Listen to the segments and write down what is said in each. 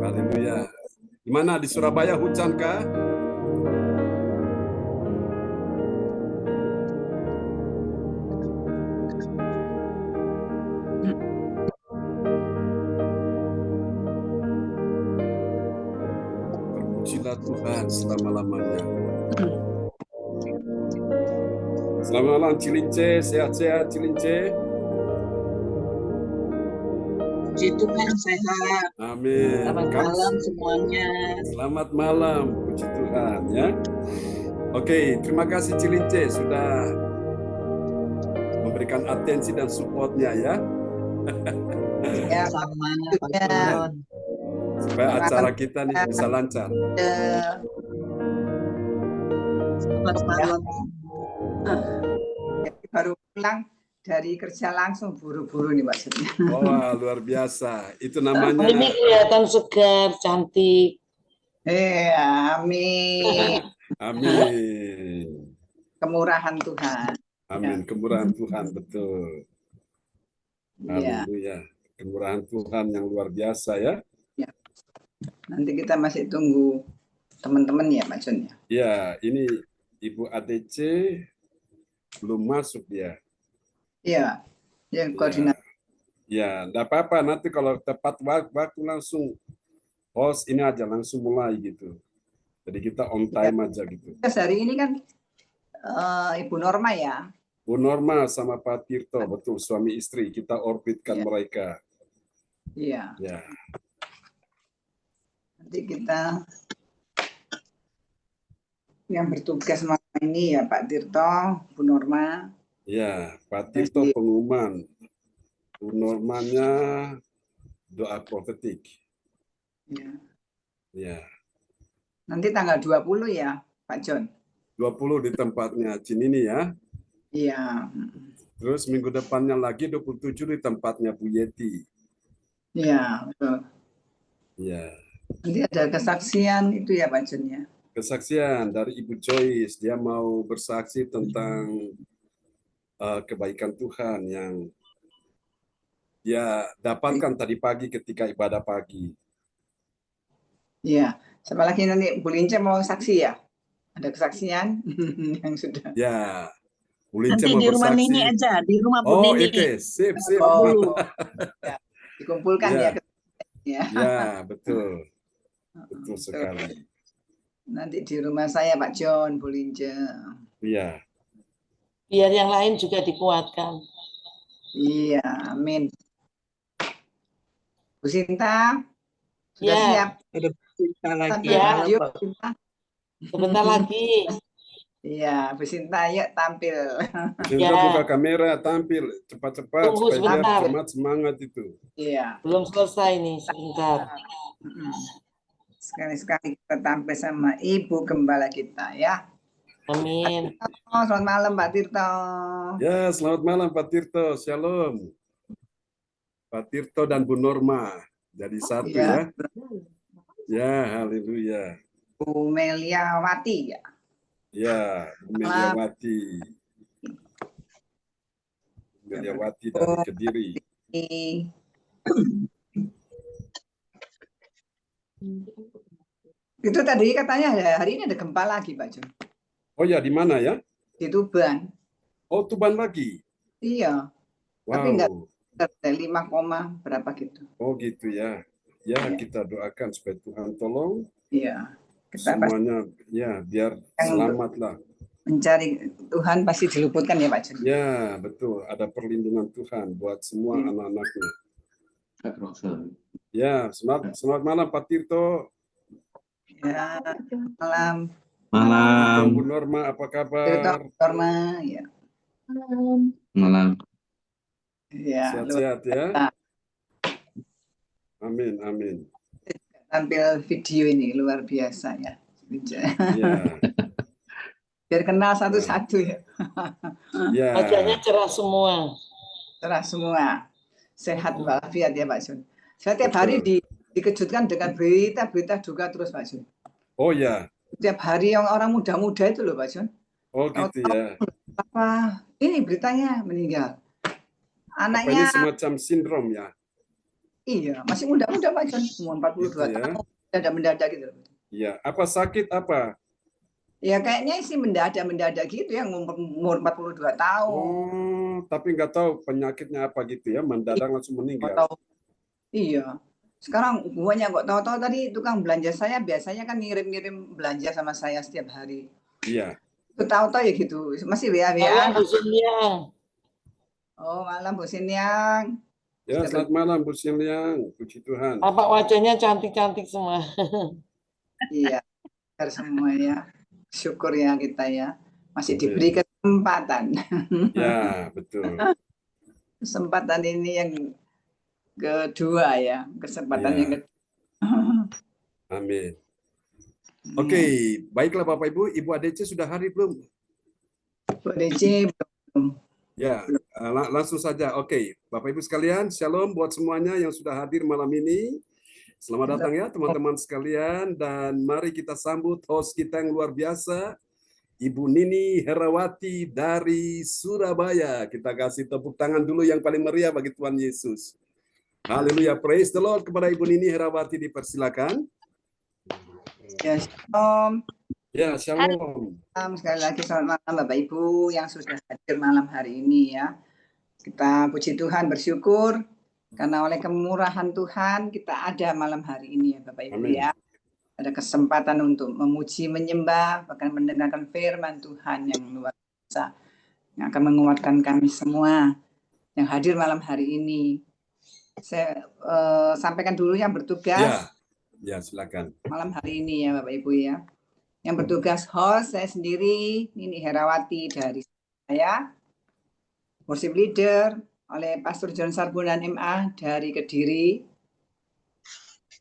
Haleluya. Gimana di Surabaya, hujan kah? Terpujilah Tuhan selama-lamanya. Selamat malam Cilince, sehat-sehat Cilince. Puji Tuhan sehat. Amin. Selamat malam semuanya. Selamat malam, puji Tuhan ya. Oke, terima kasih Cilince sudah memberikan atensi dan supportnya ya. Ya, sama Pak John. Supaya acara kita nih bisa lancar. Selamat malam. Baru pulang dari kerja langsung buru-buru nih maksudnya. Wah, luar biasa. Itu namanya. Ini kelihatan segar, cantik. Amin. Amin. Kemurahan Tuhan. Amin, kemurahan Tuhan, betul. Iya. Haleluya. Kemurahan Tuhan yang luar biasa ya. Ya. Nanti kita masih tunggu teman-teman ya Pak John ya. Ya, ini Ibu ADC belum masuk dia. Iya. Yang koordinator. Ya, enggak apa-apa, nanti kalau tepat waktu langsung host ini aja langsung mulai gitu. Jadi kita on time aja gitu. Hari ini kan Ibu Norma ya. Bu Norma sama Pak Tirto, betul, suami istri, kita orbitkan mereka. Iya. Ya. Nanti kita yang bertugas malam ini ya Pak Tirto, Bu Norma. Ya, Pak Tirto pengumuman. Bu Normanya doa profetik. Ya. Ya. Nanti tanggal 20 ya Pak John. 20 di tempatnya Cinini ya. Iya. Terus minggu depannya lagi 27 di tempatnya Bu Yeti. Iya, betul. Ya. Nanti ada kesaksian itu ya Pak John ya. Kesaksian dari Ibu Joyce, dia mau bersaksi tentang kebaikan Tuhan yang dia dapatkan tadi pagi ketika ibadah pagi. Iya. Siapa lagi nanti Bu Lince mau saksi ya? Ada kesaksian yang sudah. Ya. Bu Lince Nanti mau di rumah bersaksi. Nini aja, di rumah Bu Oh, Nini. oke, sip. Oh, ya. Dikumpulkan ya. Ya, betul. Betul sekali. Nanti di rumah saya Pak John, Bu Lince. Iya. Biar yang lain juga dikuatkan. Iya, amin. Bu Sinta, sudah Ya. siap? Ada cerita lagi. Ya. Yuk, Sinta. Sebentar lagi. Iya, Bu Sinta, yuk tampil. Sinta buka kamera, tampil cepat-cepat Tunggu supaya dia sebentar. semangat itu. Iya. Belum selesai nih, sebentar. Sekali-sekali kita tampil sama Ibu Gembala kita ya. Amin. Oh, selamat malam Pak Tirto. Ya, selamat malam Pak Tirto. Shalom. Pak Tirto dan Bu Norma jadi satu ya. Ya, haleluya. Bu Meliawati ya. Ya, Bu Meliawati. Meliawati dari Kediri. Itu tadi katanya hari ini ada gempa lagi Pak John. Oh ya, di mana ya? Di Tuban. Oh, Tuban lagi. Iya. Wow. Tapi enggak 5, berapa gitu. Oh gitu ya. Ya, kita doakan supaya Tuhan tolong. Iya. Kita semuanya ya biar selamat lah. Mencari Tuhan pasti diluputkan ya Pak John. Ya, betul. Ada perlindungan Tuhan buat semua anak-anaknya. Ya, selamat malam Pak Tirto. Ya, malam. Malam. Bu Norma, apa kabar? Norma, ya. Malam. Ya, sehat-sehat ya. Amin, amin. Tampil video ini luar biasa ya. Ya. Biar kenal satu-satu ya. Ya. Wajahnya cerah semua. Cerah semua. Sehat walafiat ya Pak Jun. Saya tiap hari dikejutkan dengan berita-berita duka terus Pak Jun. Oh ya. Tiap hari yang orang muda-muda itu loh Pak Jun. Oh gitu ya. Apa ini beritanya meninggal. Anaknya apa ini semacam sindrom ya. Iya, masih muda-muda Pak John, umur 42 Gitu ya. tahun. Mendadak gitu. Ya, apa sakit apa? Ya kayaknya sih mendadak gitu ya, umur 42 tahun. Oh, tapi nggak tahu penyakitnya apa gitu ya, mendadak langsung Nggak meninggal. tahu. Iya. Sekarang guanya kok tahu-tahu tadi tukang belanja saya biasanya kan ngirim-ngirim belanja sama saya setiap hari. Iya. Itu tahu-tahu ya gitu. Masih Malam WA-WA. Bu Siniang. Oh, malam Bu Siniang. Ya, Sudah selamat malam Bu Siliang. Puji Tuhan. Apa wajahnya cantik-cantik semua. Iya, benar semua ya. Syukur ya kita ya. Masih Amin. diberi kesempatan. Ya, betul. Kesempatan ini yang kedua ya. Kesempatan Ya. yang kedua. Amin. Oke, baiklah Bapak Ibu. Ibu ADC sudah hadir belum? Bu DC belum. Ya, langsung saja. Oke, Bapak Ibu sekalian, shalom buat semuanya yang sudah hadir malam ini. Selamat datang ya teman-teman sekalian, dan mari kita sambut host kita yang luar biasa, Ibu Nini Herawati dari Surabaya. Kita kasih tepuk tangan dulu yang paling meriah bagi Tuhan Yesus. Haleluya, praise the Lord kepada Ibu Nini Herawati, dipersilakan. Ya, shalom. Ya, shalom. Sekali lagi selamat malam Bapak Ibu yang sudah hadir malam hari ini ya. Kita puji Tuhan, bersyukur karena oleh kemurahan Tuhan kita ada malam hari ini ya Bapak Ibu. Amin. Ya. Ada kesempatan untuk memuji, menyembah, bahkan mendengarkan firman Tuhan yang luar biasa, yang akan menguatkan kami semua yang hadir malam hari ini. Saya sampaikan dulu yang bertugas Ya, silakan. malam hari ini ya Bapak Ibu ya. Yang bertugas host saya sendiri, Nini Herawati dari saya, worship leader oleh Pastor John Sarbunan MA dari Kediri,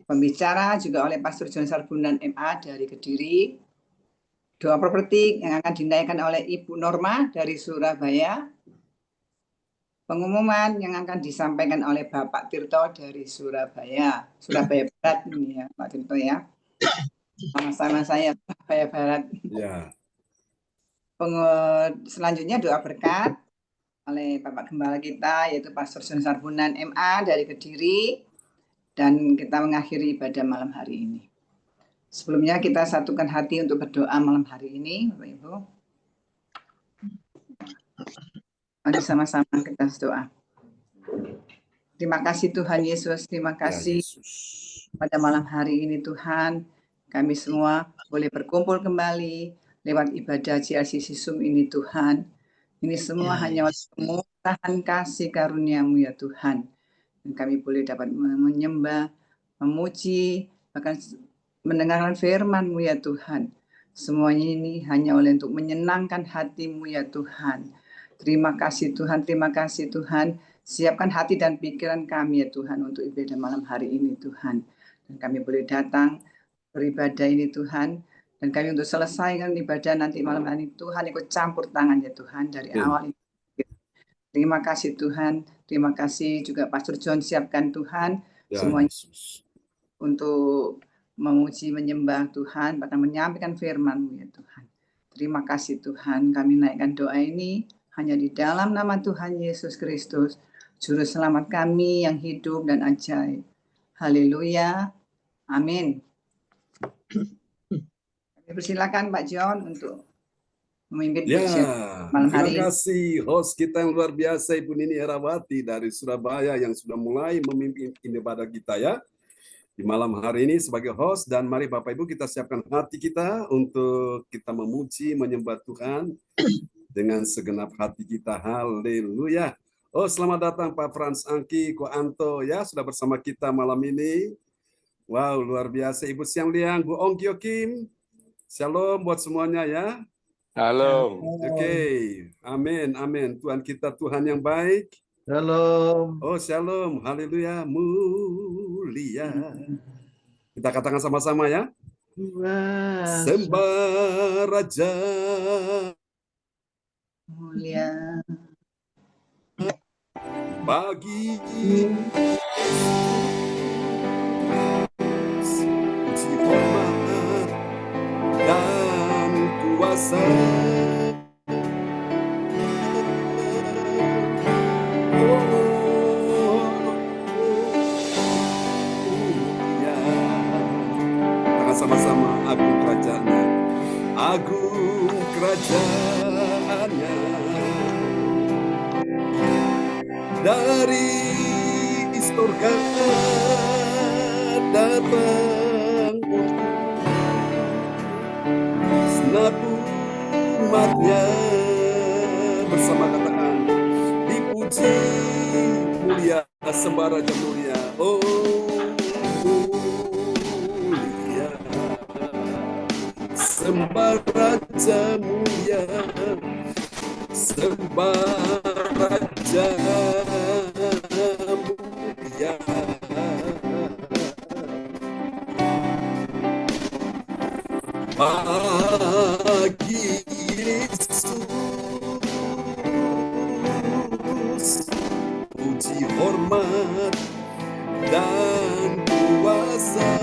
pembicara juga oleh Pastor John Sarbunan MA dari Kediri, doa prophetik yang akan dinaikkan oleh Ibu Norma dari Surabaya, pengumuman yang akan disampaikan oleh Bapak Tirto dari Surabaya Barat ini ya Pak Tirto ya, sama-sama saya Surabaya Barat. Ya. Selanjutnya doa berkat oleh Bapak Gembala kita yaitu Pastor John Sarbunan MA dari Kediri, dan kita mengakhiri ibadah malam hari ini. Sebelumnya kita satukan hati untuk berdoa malam hari ini Bapak Ibu. Mari sama-sama kita berdoa. Terima kasih Tuhan Yesus, terima kasih pada malam hari ini Tuhan, kami semua boleh berkumpul kembali lewat ibadah GRCC Zoom ini Tuhan. Ini semua hanya kemurahan kasih karunia-Mu ya Tuhan. Dan kami boleh dapat menyembah, memuji, bahkan mendengarkan firman-Mu ya Tuhan. Semuanya ini hanya oleh untuk menyenangkan hati-Mu ya Tuhan. Terima kasih Tuhan, terima kasih Tuhan. Siapkan hati dan pikiran kami ya Tuhan untuk ibadah malam hari ini Tuhan. Dan kami boleh datang beribadah ini Tuhan. Dan kami untuk selesaikan ibadah nanti malam hari ini Tuhan ikut campur tangan ya Tuhan dari awal. Terima kasih Tuhan. Terima kasih juga Pastor John, siapkan Tuhan semuanya untuk memuji, menyembah Tuhan, bahkan menyampaikan firman-Mu ya Tuhan. Terima kasih Tuhan, kami naikkan doa ini hanya di dalam nama Tuhan Yesus Kristus, Juru Selamat kami yang hidup dan ajaib. Haleluya. Amin. Persilakan Pak John untuk memimpin malam hari ini. Terima kasih host kita yang luar biasa Ibu Nini Herawati dari Surabaya yang sudah mulai memimpin ibadah kita ya di malam hari ini sebagai host. Dan mari Bapak Ibu kita siapkan hati kita untuk kita memuji, menyembah Tuhan dengan segenap hati kita. Haleluya. Oh, selamat datang Pak Frans Angki Ko Anto ya, sudah bersama kita malam ini. Wow, luar biasa. Ibu Siang Liang, Bu Ong Kyo Kim. Shalom buat semuanya ya. Shalom. Oke, amin, amin. Tuhan kita Tuhan yang baik. Shalom. Oh, shalom. Haleluya, mulia. Kita katakan sama-sama ya. Sembah Raja mulia bagi puji hormat dan kuasa. Katakan sama-sama, agung kerajaannya. Agung kerajaannya. Dari surga datang senap umatnya. Bersama katakan, dipuji mulia, sembah Raja mulia. Oh mulia, sembah Raja mulia, sembah Raja mulia. Bagi Yesus puji hormat dan kuasa.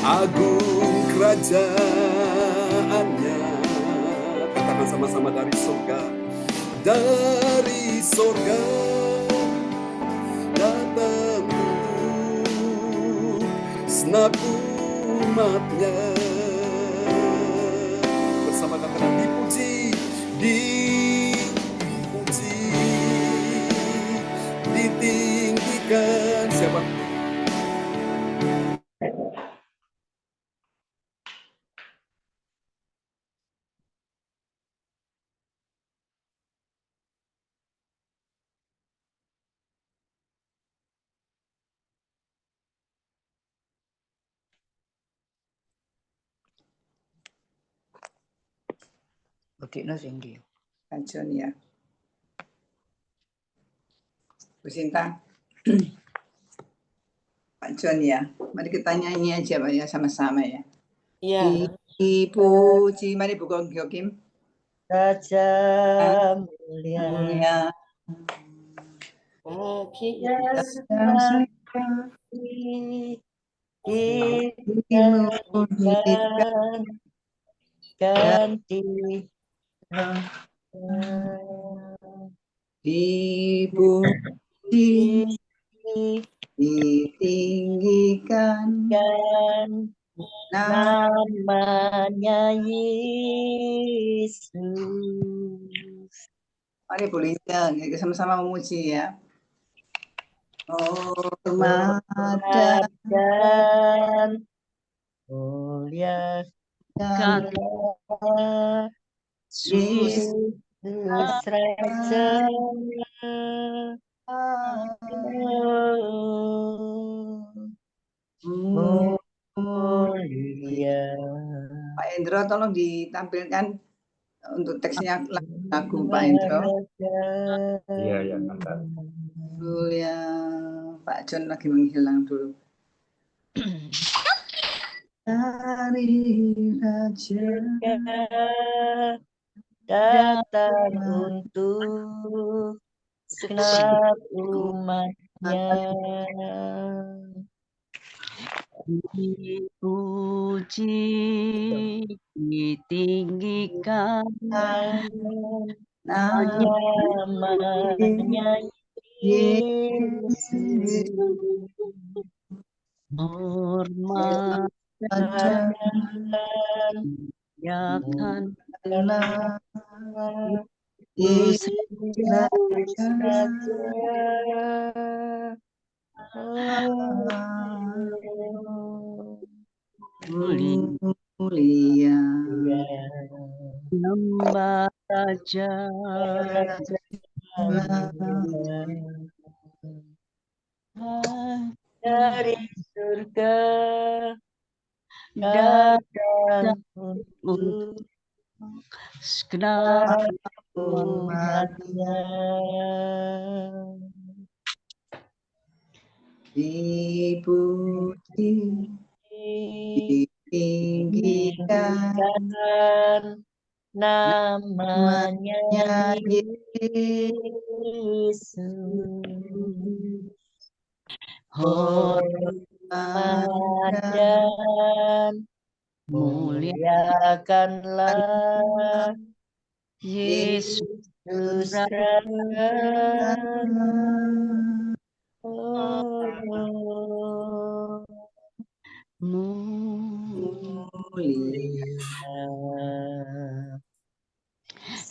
Agung kerajaannya. Katakan sama-sama, dari surga. Dari surga datang senap umatnya. Bersama katakan, dipuji, dipuji, ditinggikan. Siapa? Buktinya tinggi. Pak John ya. Bu Sinta. Pak John ya. Mari kita nyanyi aja Pak ya, sama-sama ya. Iya. Dipuji, mari Bu Kim. Raja mulia, Mulia. Bagi Yesus dimuliakan, ganti dipuji, ditinggikan namanya Yesus. Mari Bu Linda, sama-sama memuji ya. Hormat dan mulia dan Yesus Raja mulia. Pak Endro, tolong ditampilkan untuk teksnya lagu Pak Endro. Iya, ya, mantap. Mulia. Pak John lagi menghilang dulu. Dari Raja datang untuk segenap umatnya, dipuji, ditinggikan namanya Yesus. Hormat dan yakan Yesus Raja mulia. Sembah Raja dari surga datang untuk segenap umatnya, dipuji, ditinggikan namanya Yesus. Hormat dan Muliakanlah Yesus Raja.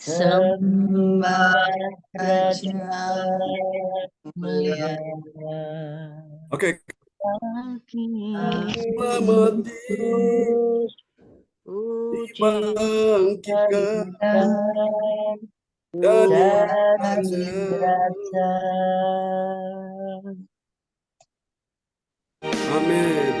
Sembah Raja mulia. Oke, Selamat dibangkitkan dari raja. Amin.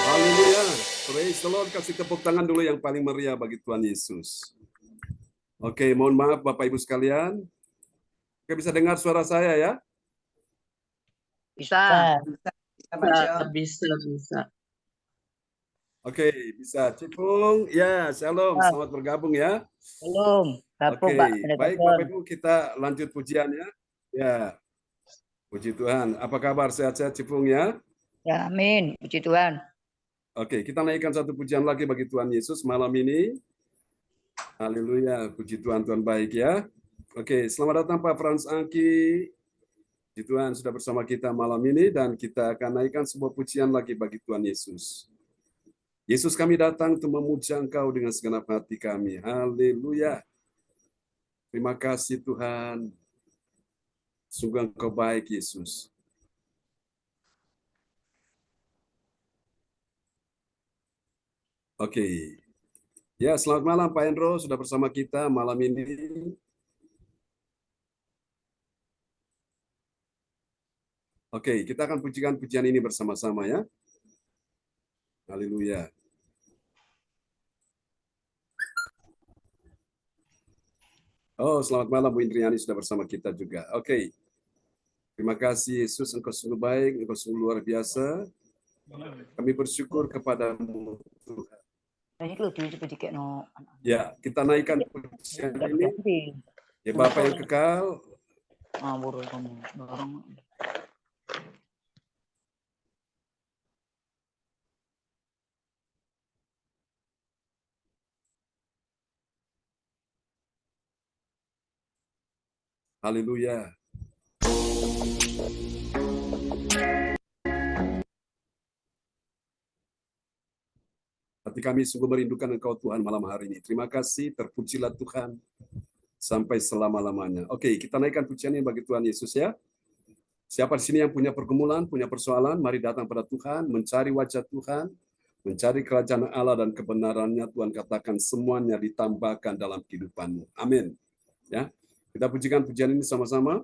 Haleluya. Praise the Lord. Kasih tepuk tangan dulu yang paling meriah bagi Tuhan Yesus. Oke, mohon maaf Bapak Ibu sekalian. Oke, bisa dengar suara saya ya? Bisa. Oke, bisa. Cipung, ya, shalom. Selamat bergabung ya. Belum. Oke, baik Bapak Ibu, kita lanjut pujian ya. Ya, puji Tuhan. Apa kabar? Sehat-sehat Cipung ya? Ya, amin. Puji Tuhan. Oke, kita naikkan satu pujian lagi bagi Tuhan Yesus malam ini. Haleluya, puji Tuhan, Tuhan baik ya. Oke, selamat datang Pak Frans Angki. Puji Tuhan sudah bersama kita malam ini dan kita akan naikkan sebuah pujian lagi bagi Tuhan Yesus. Yesus, kami datang untuk memuja Engkau dengan segenap hati kami. Haleluya. Terima kasih Tuhan. Sungguh Engkau baik Yesus. Oke. Ya, selamat malam Pak Endro, sudah bersama kita malam ini. Oke, kita akan pujikan pujian ini bersama-sama ya. Haleluya. Oh, selamat malam Bu Indriani sudah bersama kita juga. Oke. Terima kasih Yesus, Engkau sungguh baik, Engkau sungguh luar biasa. Kami bersyukur kepadamu Tuhan. Ya, kita naikkan pujian ini. Ya Bapak yang kekal. Haleluya. Hati kami sungguh merindukan Engkau Tuhan malam hari ini. Terima kasih, terpujilah Tuhan sampai selama-lamanya. Oke, kita naikkan pujian ini bagi Tuhan Yesus ya. Siapa di sini yang punya pergumulan, punya persoalan, mari datang pada Tuhan, mencari wajah Tuhan, mencari kerajaan Allah dan kebenarannya. Tuhan katakan semuanya ditambahkan dalam kehidupanmu. Amin. Ya, kita pujikan pujian ini sama-sama.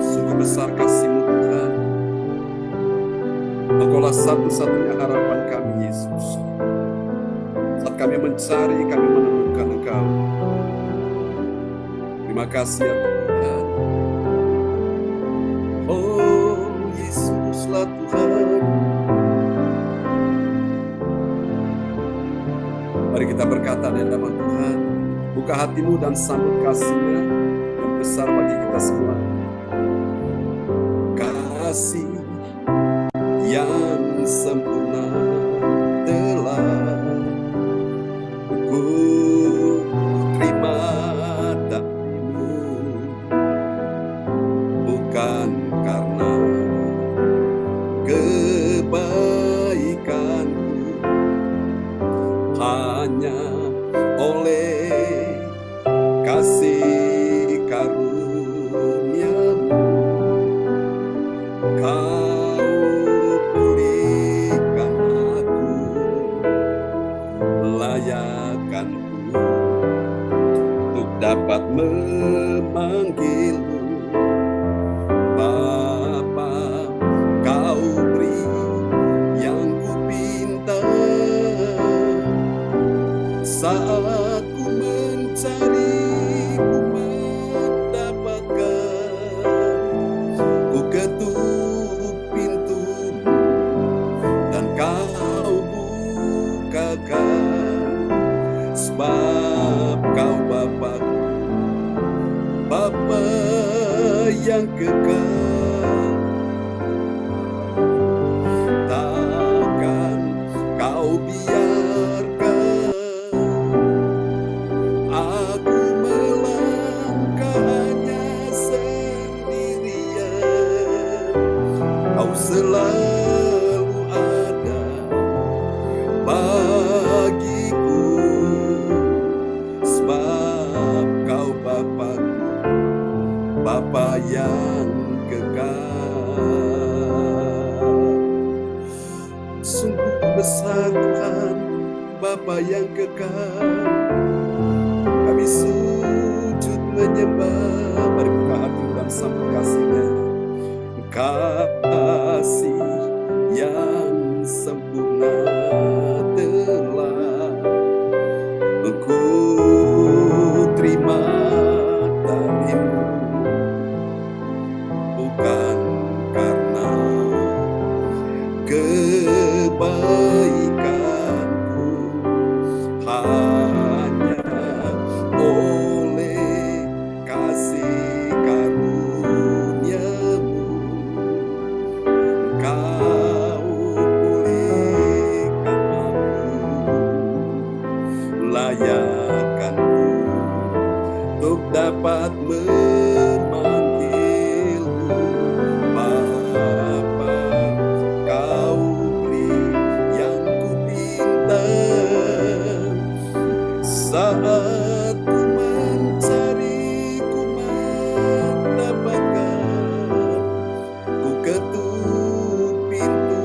Sungguh besar kasih-Mu Tuhan. Engkaulah satu-satunya harapan kami Yesus. Saat kami mencari, kami menemukan Engkau. Terima kasih ya Tuhan. Oh Yesuslah Tuhan. Mari kita berkata di hadapan Tuhan. Buka hatimu dan sambut kasih-Nya yang besar bagi kita semua. Kasih yang sempurna telah ku terima darimu, bukan karena kebaikanku, hanya oleh kasih karunia-Mu Kau pulihkan aku, layakkanku untuk dapat memanggil-Mu Bapa. Kau beri yang ku pinta saat ku mencari, ku mendapatkan. Ku ketuk pintu dan Kau bukakan. yang kekal. Takkan kau biarkan aku melangkah hanya sendirian. Kau selalu ada bagiku, sebab kau Bapa-Ku, Bapa yang kekal. Sungguh besar Tuhan, Bapa yang kekal. Kami sujud menyembah, mari buka hati dalam sambut kasih-Nya. Kasih yang sempurna telah Ku terima darimu, bukan karena kebaikanku, hanya oleh kasih karunia-Mu Kau pulihkan aku, layakkanku untuk dapat memanggilmu Bapa. Kau beri yang ku pinta saat ku mencari, ku mendapatkan. Ku ketuk pintu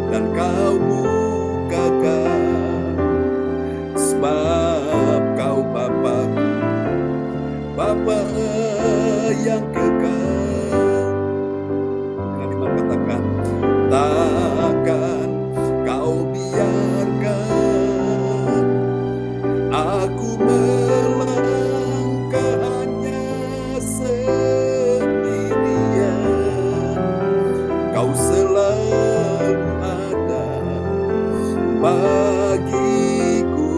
dan kau bukakan, sebab kau Bapa-Ku, Bapa yang kekal. Dengan iman katakan, takkan kau biarkan aku melangkah hanya sendirian. Kau selalu ada bagiku,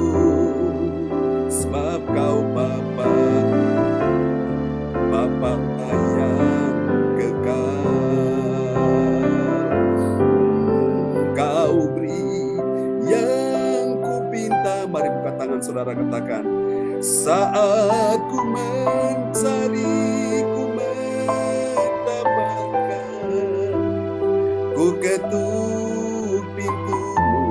sebab kau Bapa, Bapa yang kekal. Kau beri yang ku pinta, mari buka tangan saudara katakan, saat ku mencari, ku mendapatkan. Ku ketuk pintumu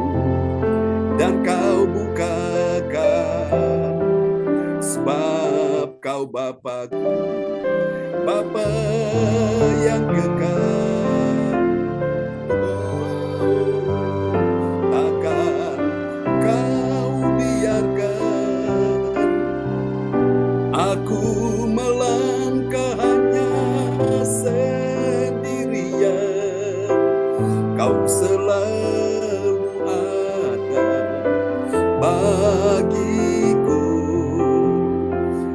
dan kau bukakan, sebab kau Bapa-Ku, Bapa yang kekal. Takkan kau biarkan aku melangkah hanya sendirian. Kau selalu ada bagiku,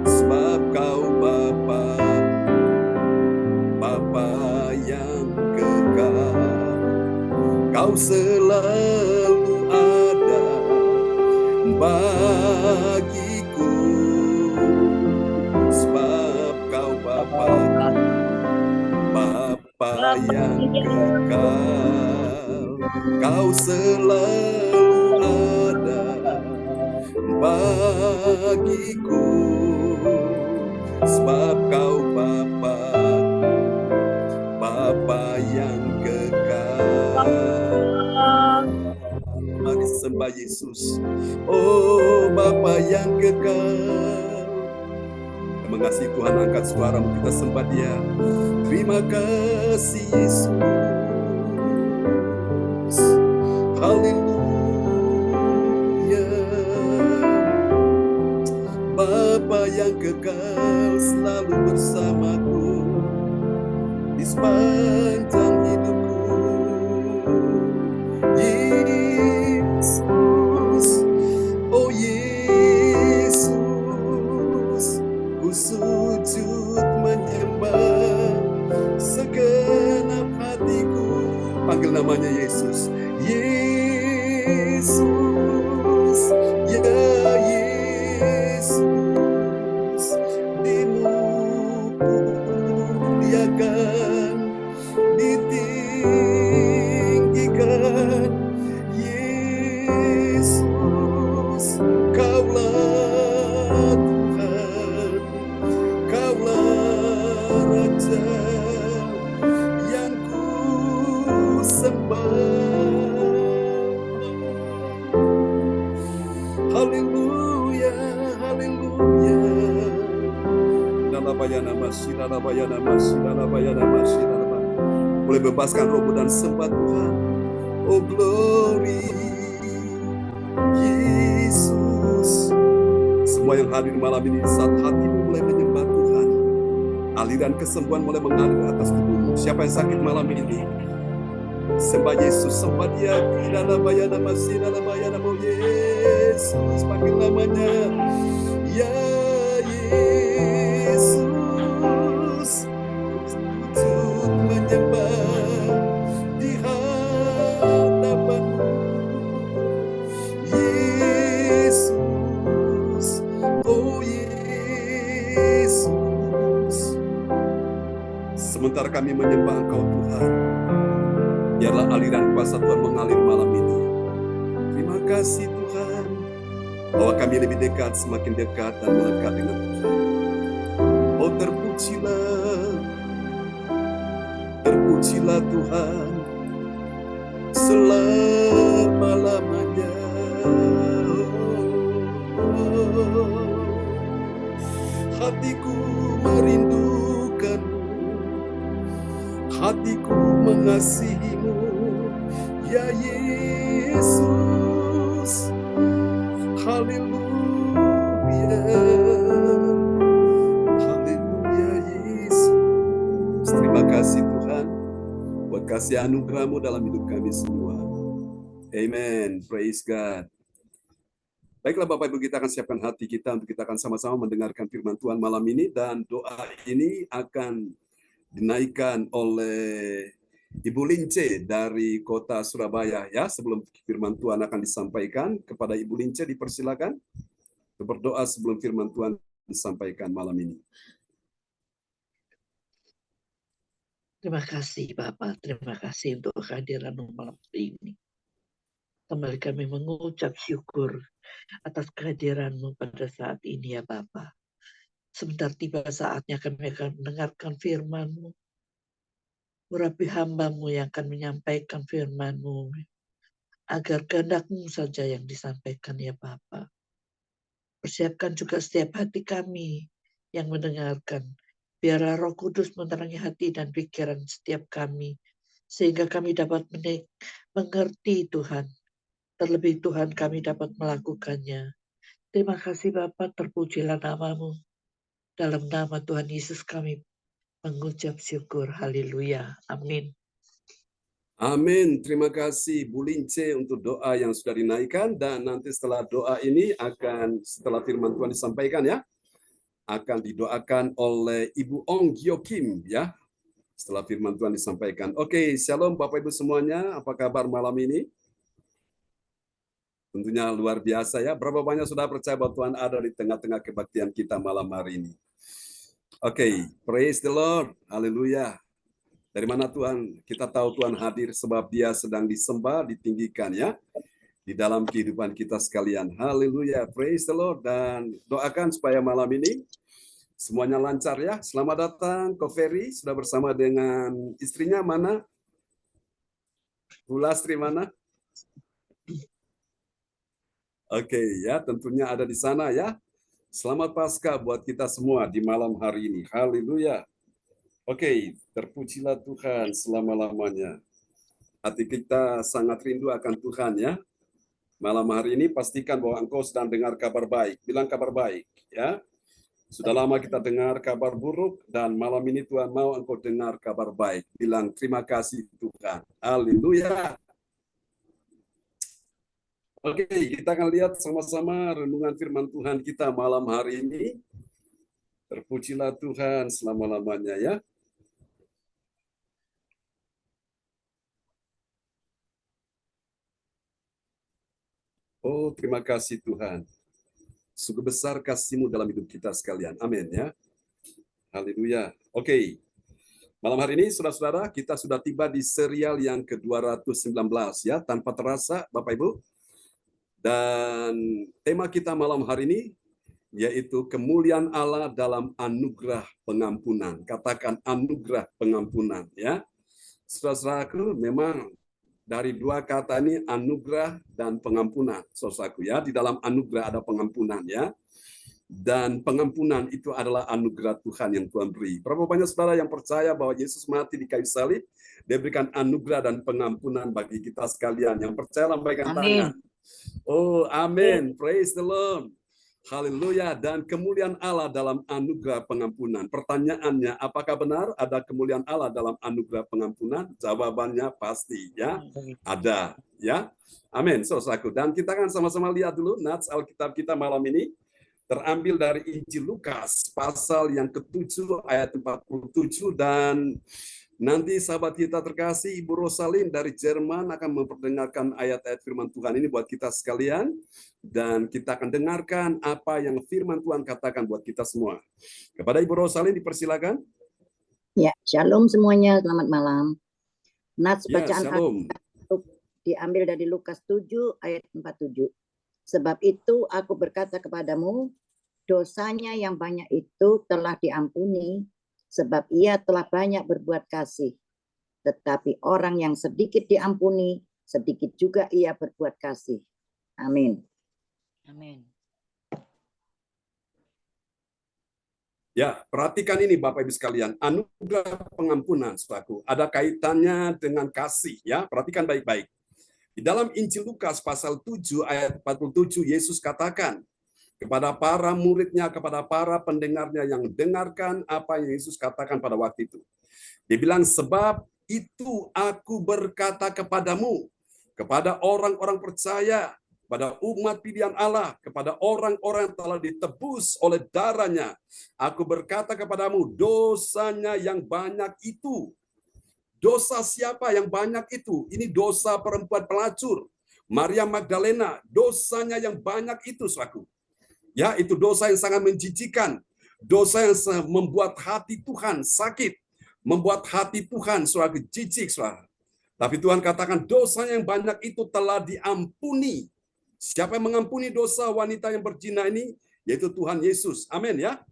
sebab kau Bapa, Bapa yang kekal. Kau selalu ada bagiku, sebab kau Bapa, Bapa yang kekal. Kau selalu ada bagiku, sebab kau Bapa, Bapa yang kekal. Mari sembah Yesus. Oh Bapa yang kekal. Terima kasih Tuhan, angkat suaramu, kita sembah Dia. Terima kasih Yesus. Haleluya. Bapa yang kekal selalu bersamaku di sepanjang hidupku. Yesus, oh Yesus, ku sujud menyembah segenap hatiku. Panggil namanya Yesus. Yesus, ya Yesus, di-Mu Haleluya, haleluya. Boleh bebaskan rohmu dan sembah Tuhan. Oh glory, Yesus. Semua yang hadir malam ini, saat hatimu mulai menyembah Tuhan, aliran kesembuhan mulai mengalir atas tubuhmu. Siapa yang sakit malam ini? Sembah Yesus, sembah Dia. Yesus, panggil namanya. Ya Yesus, untuk menyembah di hadapan-Mu. Yesus, oh Yesus. Sementara kami menyembah Engkau Tuhan, biarlah aliran kuasa Tuhan mengalir malam ini. Terima kasih Tuhan, bahwa kami lebih dekat, semakin dekat dan melekat dengan Tuhan. Oh terpujilah Tuhan selama-lamanya. Hatiku merindukanmu, hatiku mengasihimu, ya Yesus. Haleluya, haleluya Yesus. Terima kasih Tuhan buat kasih anugerah-Mu dalam hidup kami semua. Amen. Praise God. Baiklah Bapak Ibu, kita akan siapkan hati kita untuk kita akan sama-sama mendengarkan firman Tuhan malam ini, dan doa ini akan dinaikkan oleh Ibu Lince dari kota Surabaya. Ya, sebelum firman Tuhan akan disampaikan, kepada Ibu Lince dipersilakan berdoa sebelum firman Tuhan disampaikan malam ini. Terima kasih Bapak, terima kasih untuk kehadiran malam ini. Kembali kami mengucap syukur atas kehadiran-Mu pada saat ini ya Bapak. Sebentar tiba saatnya kami akan mendengarkan firman-Mu. Urapi hamba-Mu yang akan menyampaikan firman-Mu, agar kehendak-Mu saja yang disampaikan ya Bapak. Persiapkan juga setiap hati kami yang mendengarkan. Biarlah Roh Kudus menerangi hati dan pikiran setiap kami, sehingga kami dapat mengerti Tuhan. Terlebih Tuhan kami dapat melakukannya. Terima kasih Bapa, terpujilah nama-Mu. Dalam nama Tuhan Yesus kami mengucap syukur. Haleluya. Amin. Amin. Terima kasih Bu Lince untuk doa yang sudah dinaikkan, dan nanti setelah doa ini setelah firman Tuhan disampaikan ya, akan didoakan oleh Ibu Ong Gyo Kim ya, setelah firman Tuhan disampaikan. Oke, shalom Bapak Ibu semuanya, apa kabar malam ini? Tentunya luar biasa ya. Berapa banyak sudah percaya bahwa Tuhan ada di tengah-tengah kebaktian kita malam hari ini? Oke, praise the Lord. Haleluya. Dari mana Tuhan? Kita tahu Tuhan hadir sebab Dia sedang disembah, ditinggikan ya, di dalam kehidupan kita sekalian. Haleluya, praise the Lord. Dan doakan supaya malam ini semuanya lancar ya. Selamat datang Ko Ferry, sudah bersama dengan istrinya mana? Bu Lastri mana? Oke ya, tentunya ada di sana ya. Selamat Paskah buat kita semua di malam hari ini. Haleluya. Oke, terpujilah Tuhan selama-lamanya. Hati kita sangat rindu akan Tuhan ya. Malam hari ini pastikan bahwa engkau sedang dengar kabar baik. Bilang kabar baik ya. Sudah lama kita dengar kabar buruk, dan malam ini Tuhan mau engkau dengar kabar baik. Bilang terima kasih Tuhan. Haleluya. Oke, kita akan lihat sama-sama renungan firman Tuhan kita malam hari ini. Terpujilah Tuhan selama-lamanya ya. Oh, terima kasih Tuhan. Sungguh besar kasih-Mu dalam hidup kita sekalian. Amin ya. Haleluya. Oke. Malam hari ini, saudara-saudara, kita sudah tiba di serial yang ke-219 ya, tanpa terasa Bapak Ibu. Dan tema kita malam hari ini yaitu kemuliaan Allah dalam anugerah pengampunan. Katakan anugerah pengampunan ya. Saudara-saudaraku, memang dari dua kata ini, anugerah dan pengampunan, saudaraku ya. Di dalam anugerah ada pengampunan ya. Dan pengampunan itu adalah anugerah Tuhan yang Tuhan beri. Berapa banyak saudara yang percaya bahwa Yesus mati di kayu salib, dia berikan anugerah dan pengampunan bagi kita sekalian. Yang percaya lambaikan tangan. Oh, amin. Praise the Lord. Haleluya. Dan kemuliaan Allah dalam anugerah pengampunan. Pertanyaannya, apakah benar ada kemuliaan Allah dalam anugerah pengampunan? Jawabannya pasti ya. Ada ya. Amin. Saudaraku. Dan kita akan sama-sama lihat dulu nats Alkitab kita malam ini. Terambil dari Injil Lukas pasal yang ke-7 ayat 47, dan nanti sahabat kita terkasih Ibu Rosalin dari Jerman akan memperdengarkan ayat-ayat firman Tuhan ini buat kita sekalian, dan kita akan dengarkan apa yang firman Tuhan katakan buat kita semua. Kepada Ibu Rosalin dipersilakan. Ya, shalom semuanya, selamat malam. Nats bacaan shalom. Diambil dari Lukas 7 ayat 47. Sebab itu aku berkata kepadamu, dosanya yang banyak itu telah diampuni, sebab ia telah banyak berbuat kasih. Tetapi orang yang sedikit diampuni, sedikit juga ia berbuat kasih. Amin. Amin. Ya, perhatikan ini Bapak Ibu sekalian, anugerah pengampunan, saudaraku, ada kaitannya dengan kasih ya. Perhatikan baik-baik. Di dalam Injil Lukas pasal 7 ayat 47, Yesus katakan kepada para muridnya, kepada para pendengarnya yang dengarkan apa yang Yesus katakan pada waktu itu. Dia bilang, sebab itu aku berkata kepadamu, kepada orang-orang percaya, pada umat pilihan Allah, kepada orang-orang yang telah ditebus oleh darahnya, aku berkata kepadamu, dosanya yang banyak itu. Dosa siapa yang banyak itu? Ini dosa perempuan pelacur, Maria Magdalena, dosanya yang banyak itu, saudaraku. Ya, itu dosa yang sangat menjijikan, dosa yang membuat hati Tuhan sakit, membuat hati Tuhan saudara jijik, saudara. Tapi Tuhan katakan dosanya yang banyak itu telah diampuni. Siapa yang mengampuni dosa wanita yang berzina ini? Yaitu Tuhan Yesus. Amin ya.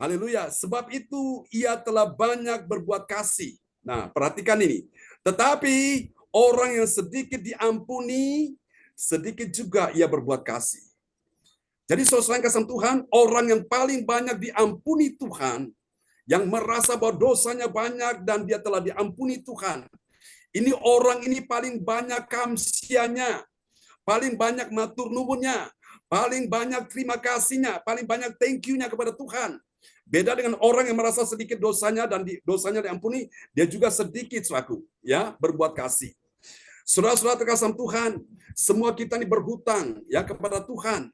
Haleluya. Sebab itu ia telah banyak berbuat kasih. Nah, perhatikan ini. Tetapi orang yang sedikit diampuni, sedikit juga ia berbuat kasih. Jadi saudara yang kasih Tuhan, orang yang paling banyak diampuni Tuhan, yang merasa bahwa dosanya banyak dan dia telah diampuni Tuhan. Ini orang ini paling banyak kamsianya, paling banyak matur nuwunnya, paling banyak terima kasihnya, paling banyak thank you-nya kepada Tuhan. Beda dengan orang yang merasa sedikit dosanya dan dosanya diampuni, dia juga sedikit selaku ya berbuat kasih. Saudara-saudara terkasih Tuhan, semua kita ini berhutang ya kepada Tuhan.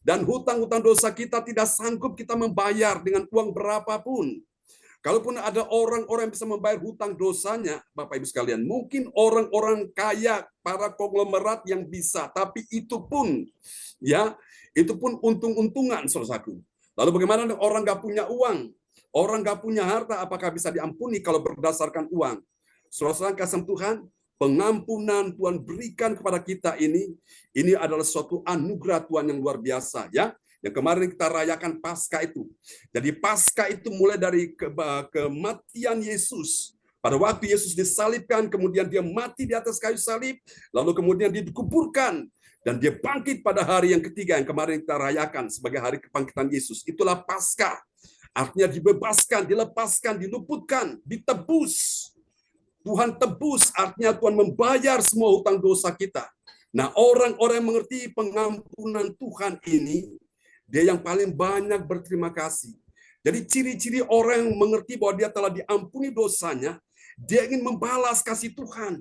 Dan hutang-hutang dosa kita tidak sanggup kita membayar dengan uang berapapun. Kalaupun ada orang-orang yang bisa membayar hutang dosanya, Bapak Ibu sekalian, mungkin orang-orang kaya, para konglomerat yang bisa, tapi itu pun untung-untungan, saudaraku. Lalu bagaimana dengan orang nggak punya uang, orang nggak punya harta, apakah bisa diampuni kalau berdasarkan uang? Saudara kasih Tuhan, pengampunan Tuhan berikan kepada kita ini adalah suatu anugerah Tuhan yang luar biasa ya. Yang kemarin kita rayakan Paskah itu. Jadi Paskah itu mulai dari kematian Yesus. Pada waktu Yesus disalibkan, kemudian dia mati di atas kayu salib, lalu kemudian dikuburkan dan dia bangkit pada hari yang ketiga yang kemarin kita rayakan sebagai hari kebangkitan Yesus. Itulah Paskah. Artinya dibebaskan, dilepaskan, diluputkan, ditebus. Tuhan tebus, artinya Tuhan membayar semua hutang dosa kita. Nah, orang-orang yang mengerti pengampunan Tuhan ini, dia yang paling banyak berterima kasih. Jadi ciri-ciri orang yang mengerti bahwa dia telah diampuni dosanya, dia ingin membalas kasih Tuhan.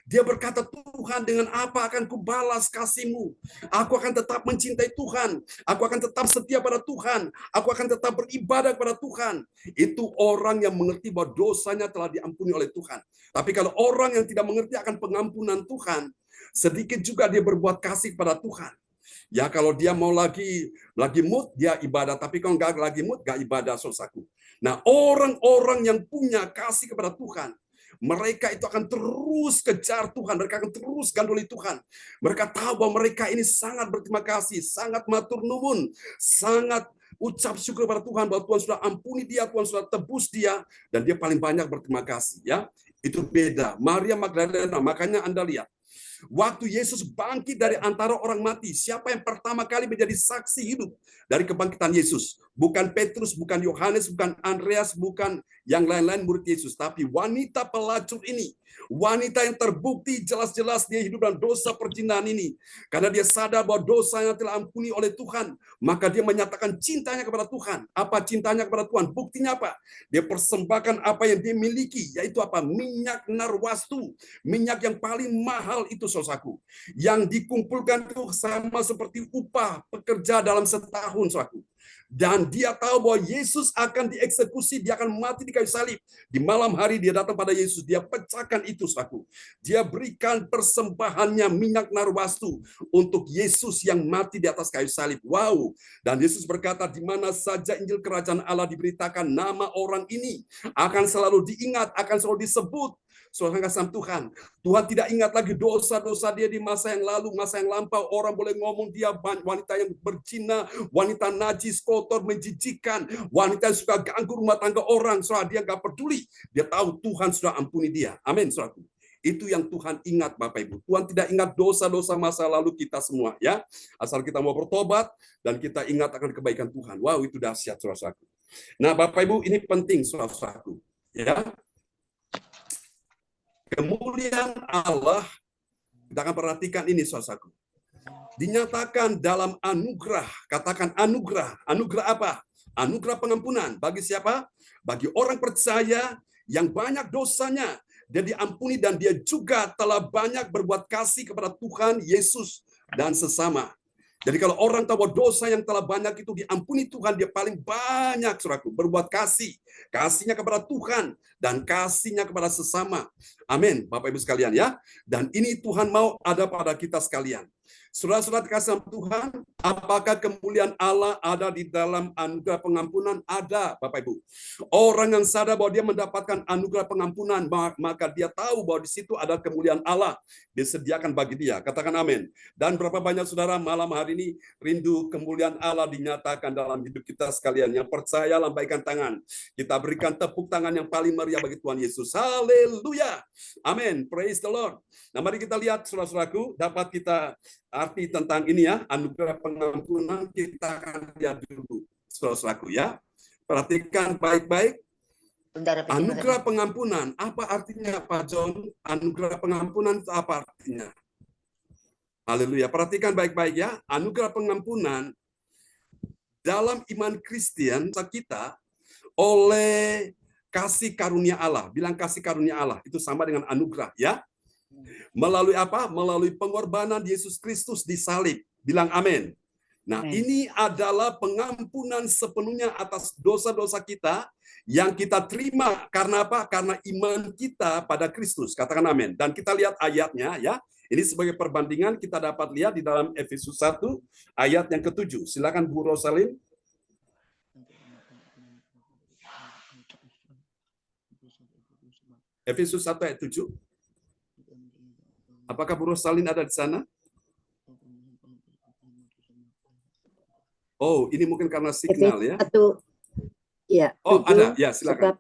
Dia berkata, Tuhan, dengan apa akan kubalas kasih-Mu? Aku akan tetap mencintai Tuhan. Aku akan tetap setia pada Tuhan. Aku akan tetap beribadah kepada Tuhan. Itu orang yang mengerti bahwa dosanya telah diampuni oleh Tuhan. Tapi kalau orang yang tidak mengerti akan pengampunan Tuhan, sedikit juga dia berbuat kasih kepada Tuhan. Ya, kalau dia mau lagi mood, dia ibadah. Tapi kalau nggak lagi mood, nggak ibadah, saudaraku. Nah, orang-orang yang punya kasih kepada Tuhan, mereka itu akan terus kejar Tuhan. Mereka akan terus gandoli Tuhan. Mereka tahu bahwa mereka ini sangat berterima kasih, sangat matur nuwun, sangat ucap syukur kepada Tuhan bahwa Tuhan sudah ampuni dia, Tuhan sudah tebus dia, dan dia paling banyak berterima kasih. Ya, Itu beda. Maria Magdalena, makanya Anda lihat. Waktu Yesus bangkit dari antara orang mati, siapa yang pertama kali menjadi saksi hidup dari kebangkitan Yesus? Bukan Petrus, bukan Yohanes, bukan Andreas, bukan yang lain-lain murid Yesus, tapi wanita pelacur ini. Wanita yang terbukti jelas-jelas dia hidup dalam dosa perzinahan ini. Karena dia sadar bahwa dosanya telah ampuni oleh Tuhan, maka dia menyatakan cintanya kepada Tuhan. Apa cintanya kepada Tuhan? Buktinya apa? Dia persembahkan apa yang dia miliki, yaitu apa? Minyak narwastu. Minyak yang paling mahal itu, saudaraku. Yang dikumpulkan itu sama seperti upah pekerja dalam setahun, saudaraku. Dan dia tahu bahwa Yesus akan dieksekusi, dia akan mati di kayu salib. Di malam hari dia datang pada Yesus, dia pecahkan itu, saudaraku. Dia berikan persembahannya minyak narwastu untuk Yesus yang mati di atas kayu salib. Wow. Dan Yesus berkata, di mana saja Injil Kerajaan Allah diberitakan, nama orang ini akan selalu diingat, akan selalu disebut. Saudara kasih Tuhan, Tuhan tidak ingat lagi dosa-dosa dia di masa yang lalu, masa yang lampau. Orang boleh ngomong dia wanita yang berzina, wanita najis, kotor, menjijikan, wanita yang suka ganggu rumah tangga orang. Saudara, dia nggak peduli. Dia tahu Tuhan sudah ampuni dia. Amin, saudaraku. Itu yang Tuhan ingat, Bapak Ibu. Tuhan tidak ingat dosa-dosa masa lalu kita semua, ya. Asal kita mau bertobat dan kita ingat akan kebaikan Tuhan. Wow, itu dahsyat, saudaraku. Nah, Bapak Ibu, ini penting, saudaraku, ya. Kemuliaan Allah, kita akan perhatikan ini, saudaraku. Dinyatakan dalam anugerah, katakan anugerah. Anugerah apa? Anugerah pengampunan. Bagi siapa? Bagi orang percaya yang banyak dosanya, dia diampuni dan dia juga telah banyak berbuat kasih kepada Tuhan, Yesus, dan sesama. Jadi kalau orang tahu bahwa dosa yang telah banyak itu diampuni Tuhan, dia paling banyak, saudaraku, berbuat kasih. Kasihnya kepada Tuhan dan kasihnya kepada sesama. Amin, Bapak Ibu sekalian, ya. Dan ini Tuhan mau ada pada kita sekalian. Saudara-saudara dikasih Tuhan, apakah kemuliaan Allah ada di dalam anugerah pengampunan? Ada, Bapak Ibu. Orang yang sadar bahwa dia mendapatkan anugerah pengampunan, maka dia tahu bahwa di situ ada kemuliaan Allah disediakan bagi dia. Katakan amin. Dan berapa banyak saudara malam hari ini rindu kemuliaan Allah dinyatakan dalam hidup kita sekalian. Yang percaya, lambaikan tangan. Kita berikan tepuk tangan yang paling meriah bagi Tuhan Yesus. Haleluya. Amin. Praise the Lord. Nah, mari kita lihat, saudara-saudaraku, dapat kita arti tentang ini, ya, anugerah pengampunan. Kita akan lihat dulu, saudara-saudaraku, ya. Perhatikan baik-baik. Anugerah pengampunan, apa artinya, Pak John? Anugerah pengampunan itu apa artinya? Haleluya. Perhatikan baik-baik, ya. Anugerah pengampunan dalam iman Kristen kita oleh kasih karunia Allah. Bilang kasih karunia Allah, itu sama dengan anugerah, ya. Melalui apa? Melalui pengorbanan Yesus Kristus di salib. Bilang amin. Nah, ini adalah pengampunan sepenuhnya atas dosa-dosa kita yang kita terima karena apa? Karena iman kita pada Kristus. Katakan amin. Dan kita lihat ayatnya, ya. Ini sebagai perbandingan kita dapat lihat di dalam Efesus 1 ayat yang ke-7. Silakan Bu Rosalin. Efesus 1 ayat 7. Apakah Bu Rosalin ada di sana? Oh, ini mungkin karena signal, ya. Ya. Oh, ada. Ya, silakan.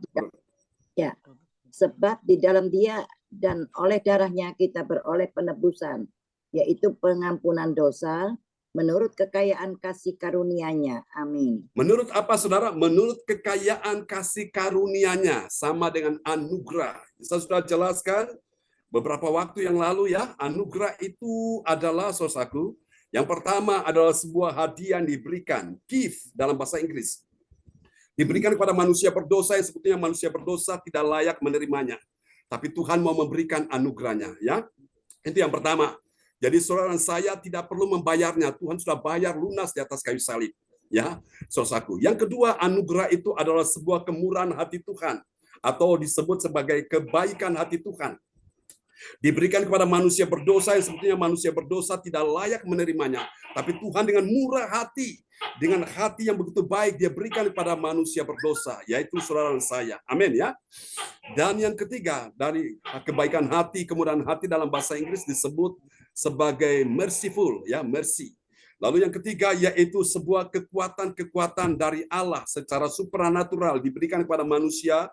Sebab di dalam Dia dan oleh darahnya kita beroleh penebusan, yaitu pengampunan dosa menurut kekayaan kasih karunia-Nya. Amin. Menurut apa, saudara? Menurut kekayaan kasih karunia-Nya, sama dengan anugerah. Saya sudah jelaskan beberapa waktu yang lalu, ya. Anugerah itu adalah, saudaraku, yang pertama adalah sebuah hadiah yang diberikan, gift dalam bahasa Inggris. Diberikan kepada manusia berdosa yang sebetulnya manusia berdosa tidak layak menerimanya. Tapi Tuhan mau memberikan anugerahnya, ya. Itu yang pertama. Jadi saudara dan saya tidak perlu membayarnya. Tuhan sudah bayar lunas di atas kayu salib, ya, saudaraku. Yang kedua, anugerah itu adalah sebuah kemurahan hati Tuhan atau disebut sebagai kebaikan hati Tuhan. Diberikan kepada manusia berdosa yang sebetulnya manusia berdosa tidak layak menerimanya. Tapi Tuhan dengan murah hati, dengan hati yang begitu baik, dia berikan kepada manusia berdosa, yaitu saudara dan saya. Amin, ya. Dan yang ketiga, dari kebaikan hati, kemurahan hati dalam bahasa Inggris disebut sebagai merciful, ya, mercy. Lalu yang ketiga yaitu sebuah kekuatan-kekuatan dari Allah secara supranatural diberikan kepada manusia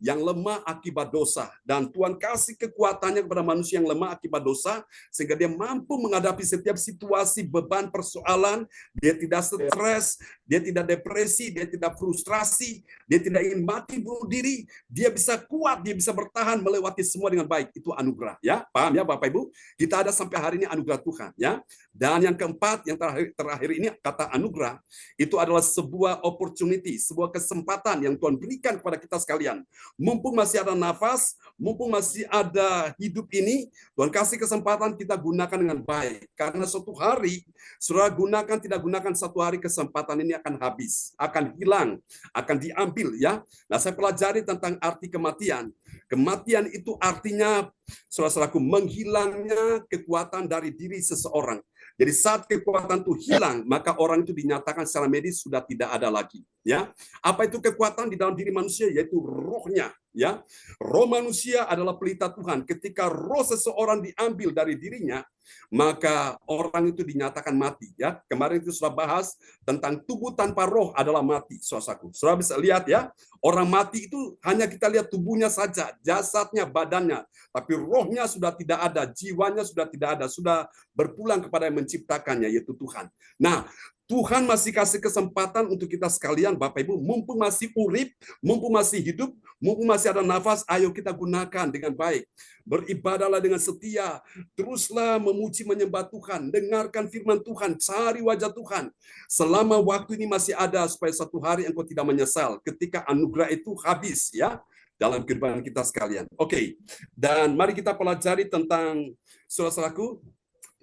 yang lemah akibat dosa. Dan Tuhan kasih kekuatannya kepada manusia yang lemah akibat dosa, sehingga dia mampu menghadapi setiap situasi, beban, persoalan. Dia tidak stres, dia tidak depresi, dia tidak frustrasi, dia tidak ingin mati bunuh diri. Dia bisa kuat, dia bisa bertahan melewati semua dengan baik. Itu anugerah, ya. Paham ya Bapak Ibu? Kita ada sampai hari ini anugerah Tuhan, ya. Dan yang keempat, yang terakhir ini, kata anugerah, itu adalah sebuah opportunity, sebuah kesempatan yang Tuhan berikan kepada kita sekalian. Mumpung masih ada nafas, mumpung masih ada hidup ini, Tuhan kasih kesempatan kita gunakan dengan baik. Karena suatu hari, saudara gunakan, tidak gunakan satu hari, kesempatan ini akan habis, akan hilang, akan diambil, ya. Nah, saya pelajari tentang arti kematian. Kematian itu artinya, saudara-saudaraku, menghilangnya kekuatan dari diri seseorang. Jadi saat kekuatan itu hilang, maka orang itu dinyatakan secara medis sudah tidak ada lagi. Ya, apa itu kekuatan di dalam diri manusia? Yaitu rohnya. Ya, roh manusia adalah pelita Tuhan. Ketika roh seseorang diambil dari dirinya, maka orang itu dinyatakan mati. Ya, kemarin itu sudah bahas tentang tubuh tanpa roh adalah mati. Saudaraku, saudara bisa lihat ya, orang mati itu hanya kita lihat tubuhnya saja, jasadnya, badannya, tapi rohnya sudah tidak ada, jiwanya sudah tidak ada, sudah berpulang kepada yang menciptakannya, yaitu Tuhan. Nah, Tuhan masih kasih kesempatan untuk kita sekalian, Bapak Ibu, mumpung masih urip, mumpung masih hidup, mumpung masih ada nafas, ayo kita gunakan dengan baik. Beribadahlah dengan setia, teruslah memuji menyembah Tuhan, dengarkan firman Tuhan, cari wajah Tuhan. Selama waktu ini masih ada, supaya satu hari engkau tidak menyesal ketika anugerah itu habis, ya, dalam kehidupan kita sekalian. Oke, dan mari kita pelajari tentang, saudara-saudaraku,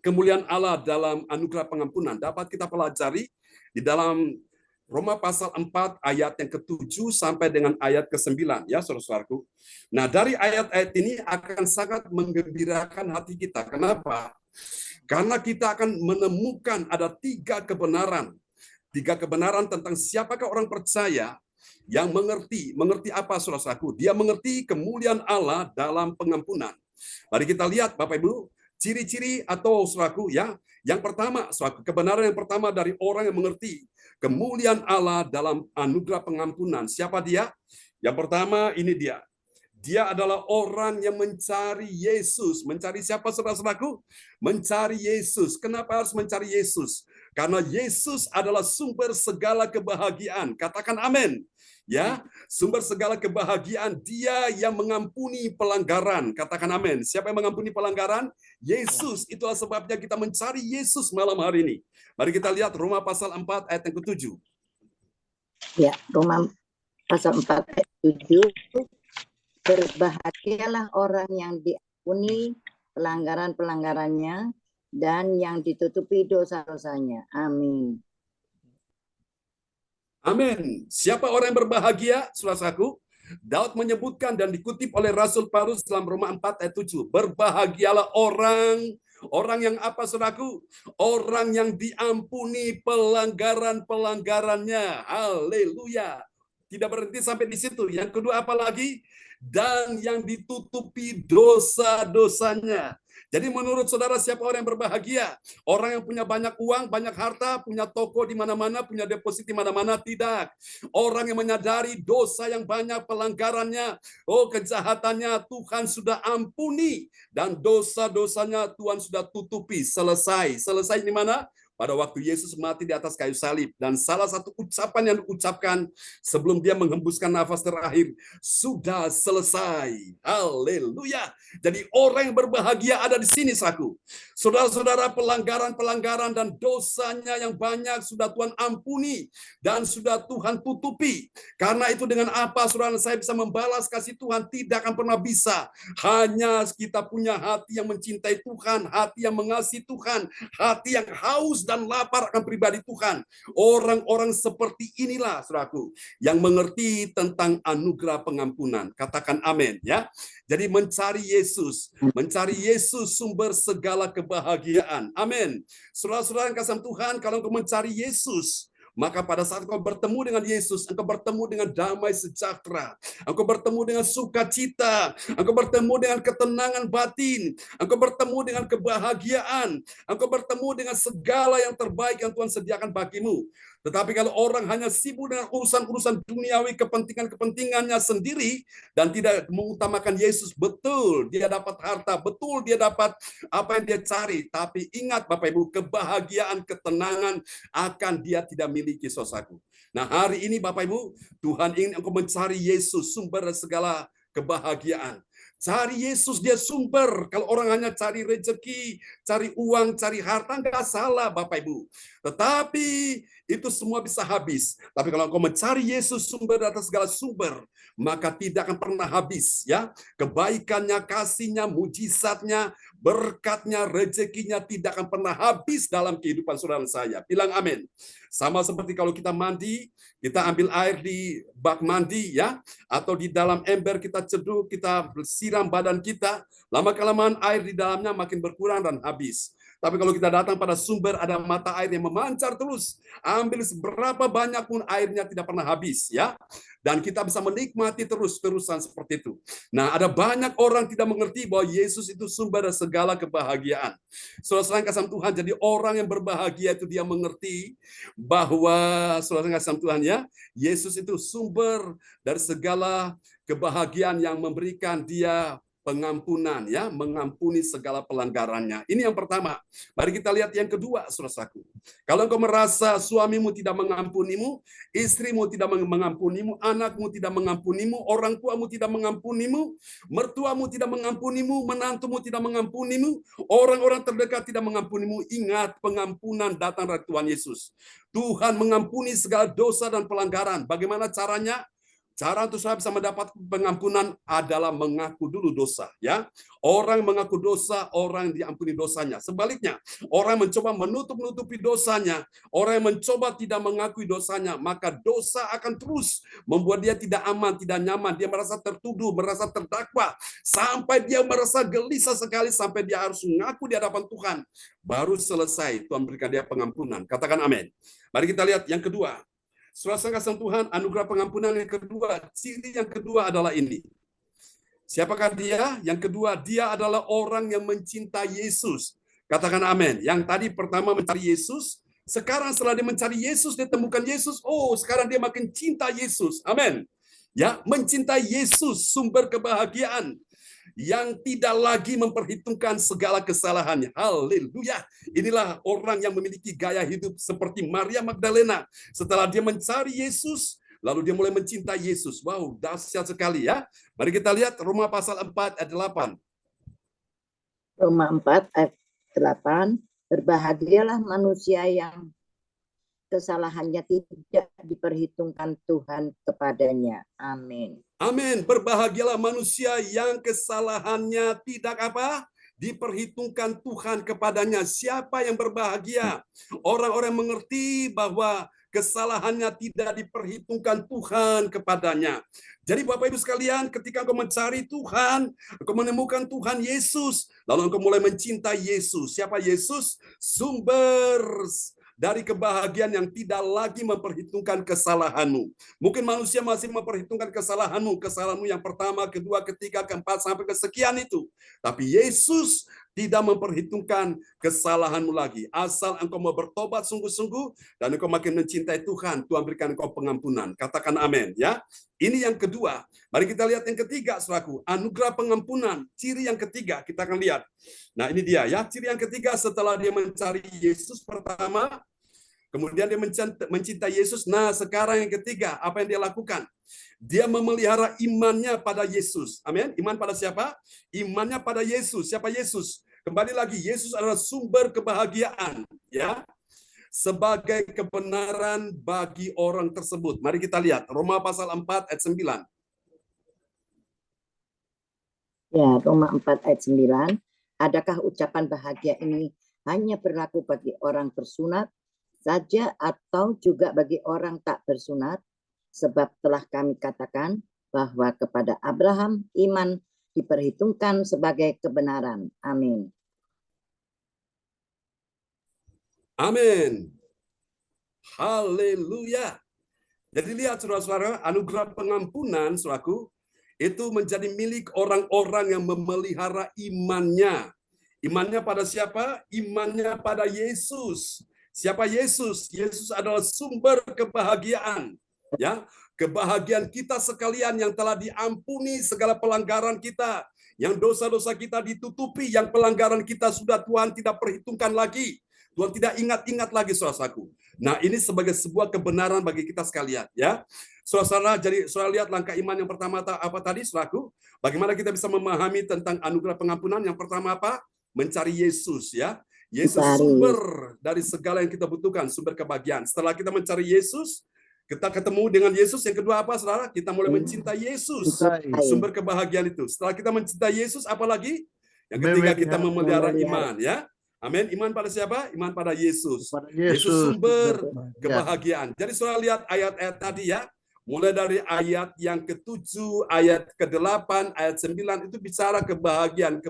kemuliaan Allah dalam anugerah pengampunan. Dapat kita pelajari di dalam Roma pasal 4 ayat yang ke-7 sampai dengan ayat ke-9, ya saudara-saudaraku. Nah, dari ayat-ayat ini akan sangat menggembirakan hati kita. Kenapa? Karena kita akan menemukan ada 3 kebenaran. 3 kebenaran tentang siapakah orang percaya yang mengerti. Mengerti apa, saudara-saudaraku? Dia mengerti kemuliaan Allah dalam pengampunan. Mari kita lihat, Bapak Ibu, ciri-ciri atau saudaraku, ya. Yang pertama, saudaraku, kebenaran yang pertama dari orang yang mengerti kemuliaan Allah dalam anugerah pengampunan. Siapa dia? Yang pertama, ini dia. Dia adalah orang yang mencari Yesus. Mencari siapa, saudara-saudaraku? Mencari Yesus. Kenapa harus mencari Yesus? Karena Yesus adalah sumber segala kebahagiaan. Katakan amin. Ya, sumber segala kebahagiaan, dia yang mengampuni pelanggaran. Katakan amin. Siapa yang mengampuni pelanggaran? Yesus. Itulah sebabnya kita mencari Yesus malam hari ini. Mari kita lihat Roma pasal 4 ayat yang ke-7. Ya, Roma pasal 4 ayat 7. Berbahagialah orang yang diampuni pelanggaran-pelanggarannya dan yang ditutupi dosa-dosanya. Amin. Amin. Siapa orang yang berbahagia, saudaraku? Daud menyebutkan dan dikutip oleh Rasul Paulus dalam Roma 4 ayat 7. Berbahagialah orang yang apa, saudaraku? Orang yang diampuni pelanggaran-pelanggarannya. Haleluya. Tidak berhenti sampai di situ. Yang kedua apa lagi? Dan yang ditutupi dosa-dosanya. Jadi menurut saudara, siapa orang yang berbahagia? Orang yang punya banyak uang, banyak harta, punya toko di mana-mana, punya deposit di mana-mana? Tidak. Orang yang menyadari dosa yang banyak, pelanggarannya, kejahatannya Tuhan sudah ampuni, dan dosa-dosanya Tuhan sudah tutupi. Selesai. Selesai di mana? Pada waktu Yesus mati di atas kayu salib. Dan salah satu ucapan yang diucapkan sebelum dia menghembuskan nafas terakhir, sudah selesai. Haleluya. Jadi orang yang berbahagia ada di sini, saudaraku. Saudara-saudara, pelanggaran-pelanggaran dan dosanya yang banyak sudah Tuhan ampuni dan sudah Tuhan tutupi. Karena itu dengan apa, saudara, saya bisa membalas kasih Tuhan? Tidak akan pernah bisa. Hanya kita punya hati yang mencintai Tuhan, hati yang mengasihi Tuhan, hati yang haus dan lapar akan pribadi Tuhan. Orang-orang seperti inilah, saudaraku, yang mengerti tentang anugerah pengampunan. Katakan amin, ya. Jadi mencari Yesus sumber segala kebahagiaan. Amin. Saudara-saudara yang kasih Tuhan, kalau engkau mencari Yesus, maka pada saat engkau bertemu dengan Yesus, engkau bertemu dengan damai sejahtera, engkau bertemu dengan sukacita, engkau bertemu dengan ketenangan batin, engkau bertemu dengan kebahagiaan, engkau bertemu dengan segala yang terbaik yang Tuhan sediakan bagimu. Tetapi kalau orang hanya sibuk dengan urusan-urusan duniawi, kepentingan-kepentingannya sendiri, dan tidak mengutamakan Yesus, betul dia dapat harta, betul dia dapat apa yang dia cari. Tapi ingat Bapak Ibu, kebahagiaan, ketenangan akan dia tidak miliki, saudaraku. Nah, hari ini Bapak Ibu, Tuhan ingin engkau mencari Yesus, sumber segala kebahagiaan. Cari Yesus, dia sumber. Kalau orang hanya cari rezeki, cari uang, cari harta, nggak salah Bapak Ibu. Tetapi itu semua bisa habis. Tapi kalau engkau mencari Yesus, sumber atas segala sumber, maka tidak akan pernah habis. Ya, kebaikannya, kasihnya, mujizatnya, berkatnya, rezekinya tidak akan pernah habis dalam kehidupan saudara saya. Bilang amin. Sama seperti kalau kita mandi, kita ambil air di bak mandi, ya, atau di dalam ember kita ceduk, kita siram badan kita, lama-kelamaan air di dalamnya makin berkurang dan habis. Tapi kalau kita datang pada sumber, ada mata air yang memancar terus, ambil seberapa banyak pun airnya tidak pernah habis, ya. Dan kita bisa menikmati terus-terusan seperti itu. Nah, ada banyak orang tidak mengerti bahwa Yesus itu sumber dari segala kebahagiaan. Saudara kasih Tuhan, jadi orang yang berbahagia itu dia mengerti bahwa, saudara kasih Tuhan ya, Yesus itu sumber dari segala kebahagiaan yang memberikan dia pengampunan, ya, mengampuni segala pelanggarannya. Ini yang pertama. Mari kita lihat yang kedua, saudaraku. Kalau engkau merasa suamimu tidak mengampunimu, istrimu tidak mengampunimu, anakmu tidak mengampunimu, orang tuamu tidak mengampunimu, mertuamu tidak mengampunimu, menantumu tidak mengampunimu, orang-orang terdekat tidak mengampunimu, ingat pengampunan datang dari Tuhan Yesus. Tuhan mengampuni segala dosa dan pelanggaran. Bagaimana caranya? Cara untuk saya bisa mendapat pengampunan adalah mengaku dulu dosa, ya. Orang mengaku dosa, orang diampuni dosanya. Sebaliknya, orang mencoba menutup-nutupi dosanya, orang yang mencoba tidak mengakui dosanya, maka dosa akan terus membuat dia tidak aman, tidak nyaman, dia merasa tertuduh, merasa terdakwa, sampai dia merasa gelisah sekali, sampai dia harus mengaku di hadapan Tuhan. Baru selesai Tuhan berikan dia pengampunan. Katakan amin. Mari kita lihat yang kedua. Saudara kasih Tuhan, anugerah pengampunan yang kedua, ciri yang kedua adalah ini. Siapakah dia? Yang kedua, dia adalah orang yang mencintai Yesus. Katakan amin. Yang tadi pertama mencari Yesus, sekarang setelah dia mencari Yesus, dia temukan Yesus, oh sekarang dia makin cinta Yesus. Amin. Ya, mencintai Yesus, sumber kebahagiaan, yang tidak lagi memperhitungkan segala kesalahannya. Haleluya. Inilah orang yang memiliki gaya hidup seperti Maria Magdalena. Setelah dia mencari Yesus, lalu dia mulai mencintai Yesus. Wow, dahsyat sekali ya. Mari kita lihat Roma pasal 4 ayat 8. Roma 4 ayat 8. Berbahagialah manusia yang kesalahannya tidak diperhitungkan Tuhan kepadanya. Amin. Amin. Berbahagialah manusia yang kesalahannya tidak apa? Diperhitungkan Tuhan kepadanya. Siapa yang berbahagia? Orang-orang mengerti bahwa kesalahannya tidak diperhitungkan Tuhan kepadanya. Jadi Bapak Ibu sekalian, ketika engkau mencari Tuhan, engkau menemukan Tuhan Yesus, lalu engkau mulai mencintai Yesus. Siapa Yesus? Sumber dari kebahagiaan yang tidak lagi memperhitungkan kesalahanmu. Mungkin manusia masih memperhitungkan kesalahanmu yang pertama, kedua, ketiga, keempat, sampai kesekian itu. Tapi Yesus tidak memperhitungkan kesalahanmu lagi. Asal engkau mau bertobat sungguh-sungguh dan engkau makin mencintai Tuhan, Tuhan berikan engkau pengampunan. Katakan amin, ya. Ini yang kedua. Mari kita lihat yang ketiga, saudaraku. Anugerah pengampunan. Ciri yang ketiga, kita akan lihat. Nah, ini dia ya. Ciri yang ketiga setelah dia mencari Yesus pertama, kemudian dia mencintai Yesus. Nah, sekarang yang ketiga, apa yang dia lakukan? Dia memelihara imannya pada Yesus. Amin. Iman pada siapa? Imannya pada Yesus. Siapa Yesus? Kembali lagi, Yesus adalah sumber kebahagiaan, ya. Sebagai kebenaran bagi orang tersebut. Mari kita lihat Roma pasal 4 ayat 9. Ya, Roma 4 ayat 9. Adakah ucapan bahagia ini hanya berlaku bagi orang bersunat saja atau juga bagi orang tak bersunat? Sebab telah kami katakan bahwa kepada Abraham iman diperhitungkan sebagai kebenaran. Amin. Amin. Haleluya. Jadi lihat saudara-saudara, anugerah pengampunan, saudaraku, itu menjadi milik orang-orang yang memelihara imannya. Imannya pada siapa? Imannya pada Yesus. Siapa Yesus? Yesus adalah sumber kebahagiaan. Ya, kebahagiaan kita sekalian yang telah diampuni segala pelanggaran kita, yang dosa-dosa kita ditutupi, yang pelanggaran kita sudah Tuhan tidak perhitungkan lagi. Tuhan tidak ingat-ingat lagi, saudaraku. Nah, ini sebagai sebuah kebenaran bagi kita sekalian, ya. Saudara, jadi saudara lihat langkah iman yang pertama apa tadi, saudaraku? Bagaimana kita bisa memahami tentang anugerah pengampunan? Yang pertama apa? Mencari Yesus, ya. Yesus sumber dari segala yang kita butuhkan, sumber kebahagiaan. Setelah kita mencari Yesus, kita ketemu dengan Yesus. Yang kedua apa, saudara? Kita mulai mencintai Yesus, sumber kebahagiaan itu. Setelah kita mencintai Yesus, apa lagi? Yang ketiga, kita memelihara iman, ya. Amin. Iman pada siapa? Iman pada Yesus. Yesus sumber kebahagiaan. Jadi saudara lihat ayat-ayat tadi, ya. Mulai dari ayat yang ke-7, ayat ke-8, ayat 9 itu bicara kebahagiaan.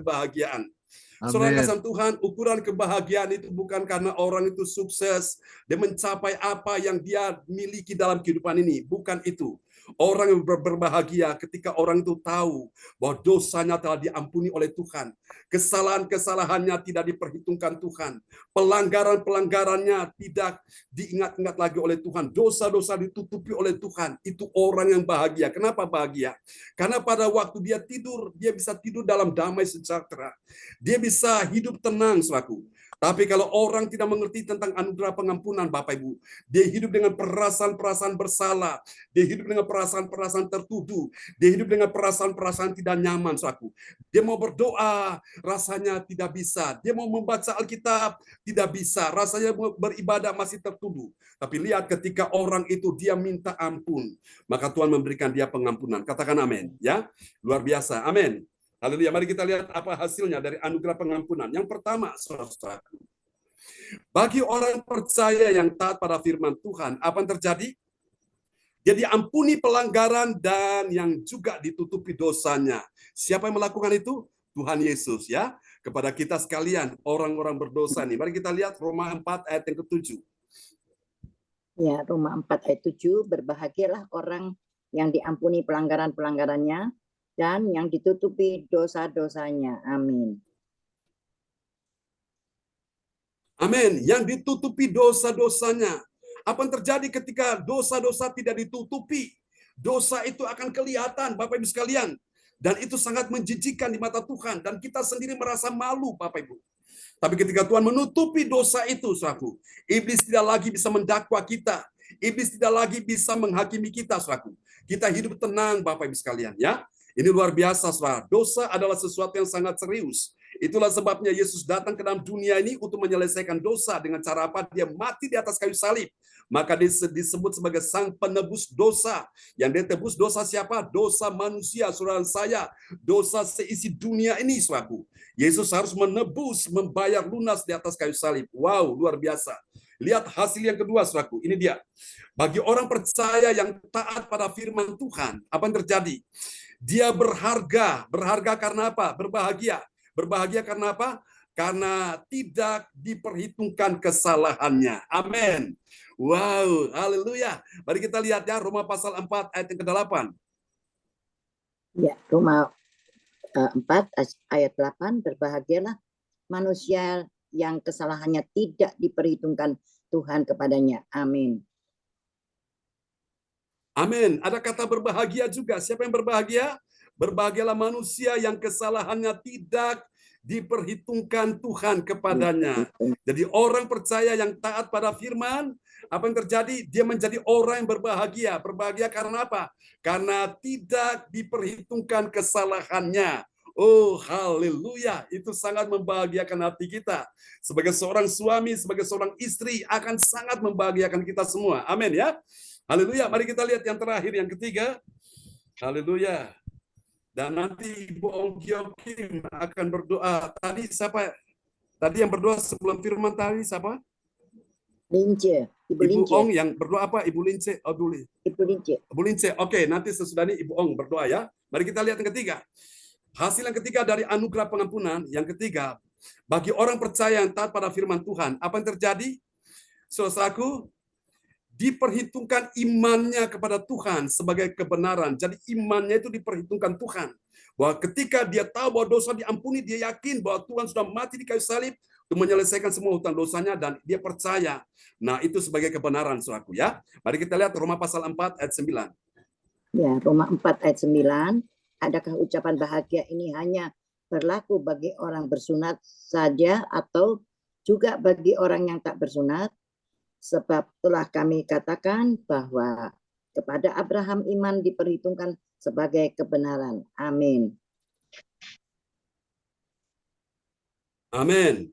Saudara kasih Tuhan, ukuran kebahagiaan itu bukan karena orang itu sukses dan mencapai apa yang dia miliki dalam kehidupan ini. Bukan itu. Orang yang berbahagia ketika orang itu tahu bahwa dosanya telah diampuni oleh Tuhan. Kesalahan-kesalahannya tidak diperhitungkan Tuhan. Pelanggaran-pelanggarannya tidak diingat-ingat lagi oleh Tuhan. Dosa-dosa ditutupi oleh Tuhan. Itu orang yang bahagia. Kenapa bahagia? Karena pada waktu dia tidur, dia bisa tidur dalam damai sejahtera. Dia bisa hidup tenang, saudaraku. Tapi kalau orang tidak mengerti tentang anugerah pengampunan, Bapak Ibu, dia hidup dengan perasaan-perasaan bersalah, dia hidup dengan perasaan-perasaan tertuduh, dia hidup dengan perasaan-perasaan tidak nyaman, saudaraku. Dia mau berdoa, rasanya tidak bisa. Dia mau membaca Alkitab, tidak bisa. Rasanya beribadah masih tertuduh. Tapi lihat ketika orang itu dia minta ampun, maka Tuhan memberikan dia pengampunan. Katakan amin, ya. Luar biasa. Amin. Haleluya. Mari kita lihat apa hasilnya dari anugerah pengampunan. Yang pertama, saudara, bagi orang percaya yang taat pada firman Tuhan, apa yang terjadi? Dia diampuni pelanggaran dan yang juga ditutupi dosanya. Siapa yang melakukan itu? Tuhan Yesus, ya. Kepada kita sekalian, orang-orang berdosa nih. Mari kita lihat Roma 4 ayat yang ke-7. Ya, Roma 4 ayat 7, berbahagialah orang yang diampuni pelanggaran-pelanggarannya dan yang ditutupi dosa-dosanya. Amin. Amin. Yang ditutupi dosa-dosanya. Apa yang terjadi ketika dosa-dosa tidak ditutupi? Dosa itu akan kelihatan, Bapak Ibu sekalian. Dan itu sangat menjijikkan di mata Tuhan. Dan kita sendiri merasa malu, Bapak Ibu. Tapi ketika Tuhan menutupi dosa itu, saudaraku, iblis tidak lagi bisa mendakwa kita. Iblis tidak lagi bisa menghakimi kita, saudaraku. Kita hidup tenang, Bapak Ibu sekalian, ya. Ini luar biasa, saudara. Dosa adalah sesuatu yang sangat serius. Itulah sebabnya Yesus datang ke dalam dunia ini untuk menyelesaikan dosa. Dengan cara apa? Dia mati di atas kayu salib. Maka disebut sebagai sang penebus dosa. Yang dia tebus dosa siapa? Dosa manusia, saudara saya. Dosa seisi dunia ini, saudaraku. Yesus harus menebus, membayar lunas di atas kayu salib. Wow, luar biasa. Lihat hasil yang kedua, saudaraku. Ini dia. Bagi orang percaya yang taat pada firman Tuhan, apa yang terjadi? Dia berharga. Berharga karena apa? Berbahagia. Berbahagia karena apa? Karena tidak diperhitungkan kesalahannya. Amin. Wow, haleluya. Mari kita lihat ya Roma pasal 4 ayat yang ke-8. Ya, Roma 4 ayat 8, berbahagialah manusia yang kesalahannya tidak diperhitungkan Tuhan kepadanya. Amin. Amin. Ada kata berbahagia juga. Siapa yang berbahagia? Berbahagialah manusia yang kesalahannya tidak diperhitungkan Tuhan kepadanya. Jadi orang percaya yang taat pada firman, apa yang terjadi? Dia menjadi orang yang berbahagia. Berbahagia karena apa? Karena tidak diperhitungkan kesalahannya. Oh, haleluya. Itu sangat membahagiakan hati kita. Sebagai seorang suami, sebagai seorang istri, akan sangat membahagiakan kita semua. Amin ya. Haleluya. Mari kita lihat yang terakhir, yang ketiga. Haleluya. Dan nanti Ibu Ong Giokim akan berdoa. Tadi siapa? Tadi yang berdoa sebelum firman tadi siapa? Lince. Ibu Ong yang berdoa apa? Ibu Lince. Oh, dulu. Ibu Lince. Ibu Lince. Oke, nanti sesudah ini Ibu Ong berdoa ya. Mari kita lihat yang ketiga. Hasil yang ketiga dari anugerah pengampunan. Yang ketiga, bagi orang percaya yang taat pada firman Tuhan, apa yang terjadi? Saudaraku, diperhitungkan imannya kepada Tuhan sebagai kebenaran. Jadi imannya itu diperhitungkan Tuhan. Bahwa ketika dia tahu bahwa dosa diampuni, dia yakin bahwa Tuhan sudah mati di kayu salib untuk menyelesaikan semua hutang dosanya, dan dia percaya. Nah, itu sebagai kebenaran, saudaraku ya. Mari kita lihat Roma pasal 4 ayat 9. Ya, Roma 4 ayat 9. Adakah ucapan bahagia ini hanya berlaku bagi orang bersunat saja atau juga bagi orang yang tak bersunat? Sebab telah kami katakan bahwa kepada Abraham iman diperhitungkan sebagai kebenaran. Amin. Amin.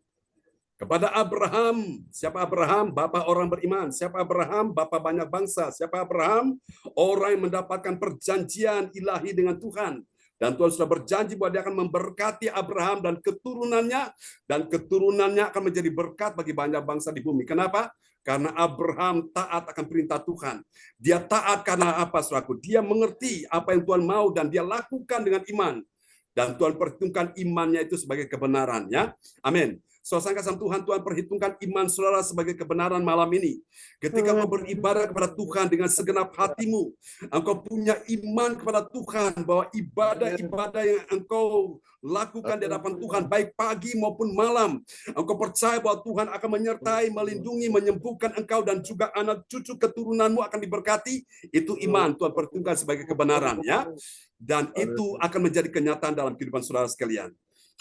Kepada Abraham, siapa Abraham? Bapa orang beriman. Siapa Abraham? Bapa banyak bangsa. Siapa Abraham? Orang yang mendapatkan perjanjian ilahi dengan Tuhan. Dan Tuhan sudah berjanji bahwa dia akan memberkati Abraham dan keturunannya akan menjadi berkat bagi banyak bangsa di bumi. Kenapa? Karena Abraham taat akan perintah Tuhan. Dia taat karena apa, saudaraku? Dia mengerti apa yang Tuhan mau dan dia lakukan dengan iman. Dan Tuhan perhitungkan imannya itu sebagai kebenaran, ya. Amin. Saudara kasih Tuhan, Tuhan perhitungkan iman saudara sebagai kebenaran malam ini. Ketika kau beribadah kepada Tuhan dengan segenap hatimu, engkau punya iman kepada Tuhan bahwa ibadah-ibadah yang engkau lakukan di hadapan Tuhan, baik pagi maupun malam, engkau percaya bahwa Tuhan akan menyertai, melindungi, menyembuhkan engkau, dan juga anak cucu keturunanmu akan diberkati. Itu iman Tuhan perhitungkan sebagai kebenaran, ya. Dan itu akan menjadi kenyataan dalam kehidupan saudara sekalian.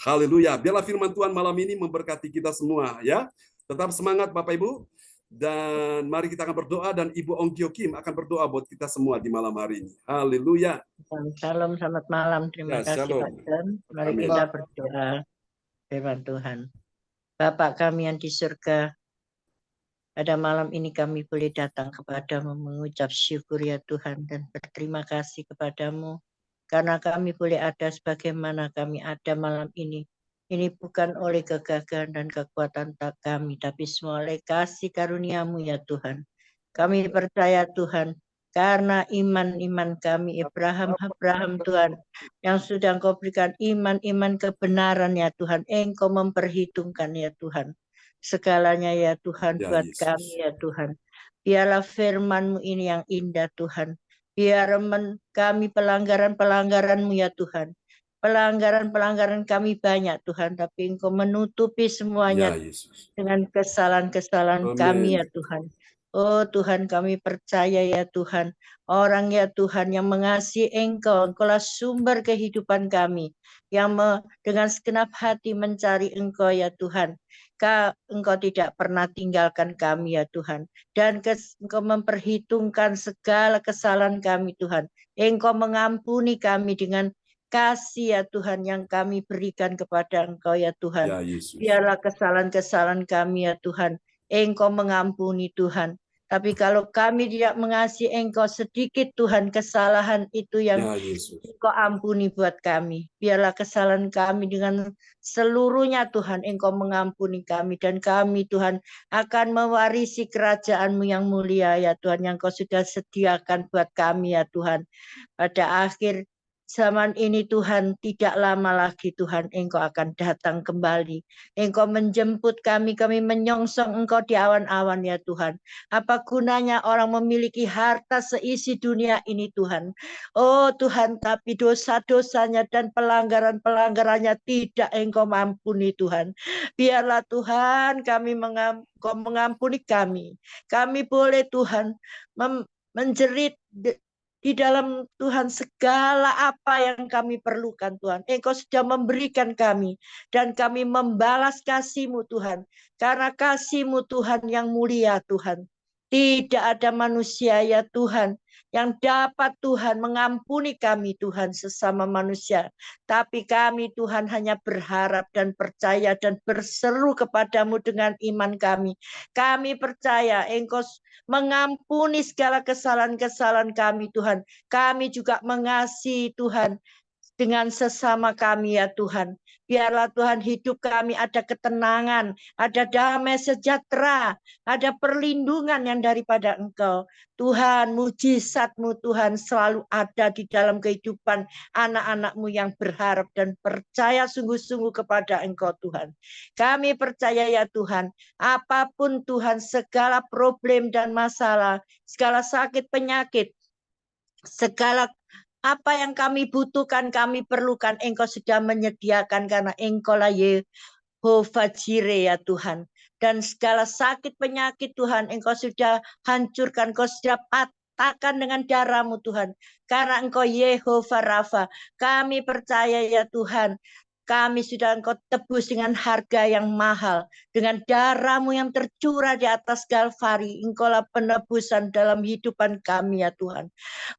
Haleluya. Biarlah firman Tuhan malam ini memberkati kita semua, ya. Tetap semangat Bapak Ibu. Dan mari kita akan berdoa, dan Ibu Ongkyo Kim akan berdoa buat kita semua di malam hari ini. Haleluya. Shalom, selamat malam. Terima kasih shalom. Pak John. Mari Amin. kita berdoa firman Tuhan. Bapak kami yang di surga, pada malam ini kami boleh datang kepadamu mengucap syukur ya Tuhan, dan berterima kasih kepadamu karena kami boleh ada sebagaimana kami ada malam ini. Ini bukan oleh kegagalan dan kekuatan kami, tapi semua oleh kasih karunia-Mu ya Tuhan. Kami percaya Tuhan, karena iman kami Abraham Tuhan, yang sudah Engkau berikan iman kebenaran ya Tuhan. Engkau memperhitungkan ya Tuhan segalanya ya Tuhan, Ya, buat Yesus. kami ya Tuhan. Biarlah firman-Mu ini yang indah Tuhan. Biar kami pelanggaran-pelanggaran-Mu ya Tuhan. Pelanggaran-pelanggaran kami banyak Tuhan, tapi Engkau menutupi semuanya Ya, Yesus. dengan kesalahan-kesalahan kami ya Amin. Tuhan. Oh Tuhan, kami percaya ya Tuhan, orang ya Tuhan yang mengasihi Engkaulah sumber kehidupan kami, yang dengan segenap hati mencari Engkau ya Tuhan. Engkau tidak pernah tinggalkan kami ya Tuhan, dan Engkau memperhitungkan segala kesalahan kami Tuhan. Engkau mengampuni kami dengan kasih ya Tuhan yang kami berikan kepada Engkau ya Tuhan. Ya, Yesus. Biarlah kesalahan-kesalahan kami ya Tuhan, Engkau mengampuni Tuhan. Tapi kalau kami tidak mengasihi Engkau, sedikit Tuhan kesalahan itu yang Ya, Yesus. Engkau ampuni buat kami. Biarlah kesalahan kami dengan seluruhnya Tuhan, Engkau mengampuni kami. Dan kami Tuhan akan mewarisi kerajaan-Mu yang mulia ya Tuhan, yang Kau sudah sediakan buat kami ya Tuhan. Pada akhir zaman ini Tuhan, tidak lama lagi Tuhan Engkau akan datang kembali. Engkau menjemput kami menyongsong Engkau di awan-awan ya Tuhan. Apa gunanya orang memiliki harta seisi dunia ini Tuhan. Oh Tuhan, tapi dosa-dosanya dan pelanggaran-pelanggarannya tidak Engkau mampuni Tuhan. Biarlah Tuhan Engkau mengampuni kami. Kami boleh Tuhan menjerit di dalam Tuhan segala apa yang kami perlukan Tuhan. Engkau sudah memberikan kami, dan kami membalas kasih-Mu Tuhan. Karena kasih-Mu Tuhan yang mulia Tuhan. Tidak ada manusia ya Tuhan yang dapat Tuhan mengampuni kami Tuhan sesama manusia. Tapi kami Tuhan hanya berharap dan percaya dan berseru kepadamu dengan iman kami. Kami percaya Engkau mengampuni segala kesalahan-kesalahan kami Tuhan. Kami juga mengasihi Tuhan dengan sesama kami ya Tuhan. Biarlah Tuhan hidup kami ada ketenangan, ada damai sejahtera, ada perlindungan yang daripada Engkau. Tuhan, mujizat-Mu Tuhan selalu ada di dalam kehidupan anak-anak-Mu yang berharap dan percaya sungguh-sungguh kepada Engkau Tuhan. Kami percaya ya Tuhan, apapun Tuhan, segala problem dan masalah, segala sakit penyakit, segala apa yang kami butuhkan, kami perlukan, Engkau sudah menyediakan karena Engkau lah Jehovah Jireh ya Tuhan. Dan segala sakit penyakit Tuhan, Engkau sudah hancurkan, Engkau sudah patahkan dengan darah-Mu Tuhan. Karena Engkau Yehovah Rafa. Kami percaya ya Tuhan, kami sudah Engkau tebus dengan harga yang mahal. Dengan darah-Mu yang tercurah di atas Kalvari. Engkaulah penebusan dalam hidupan kami ya Tuhan.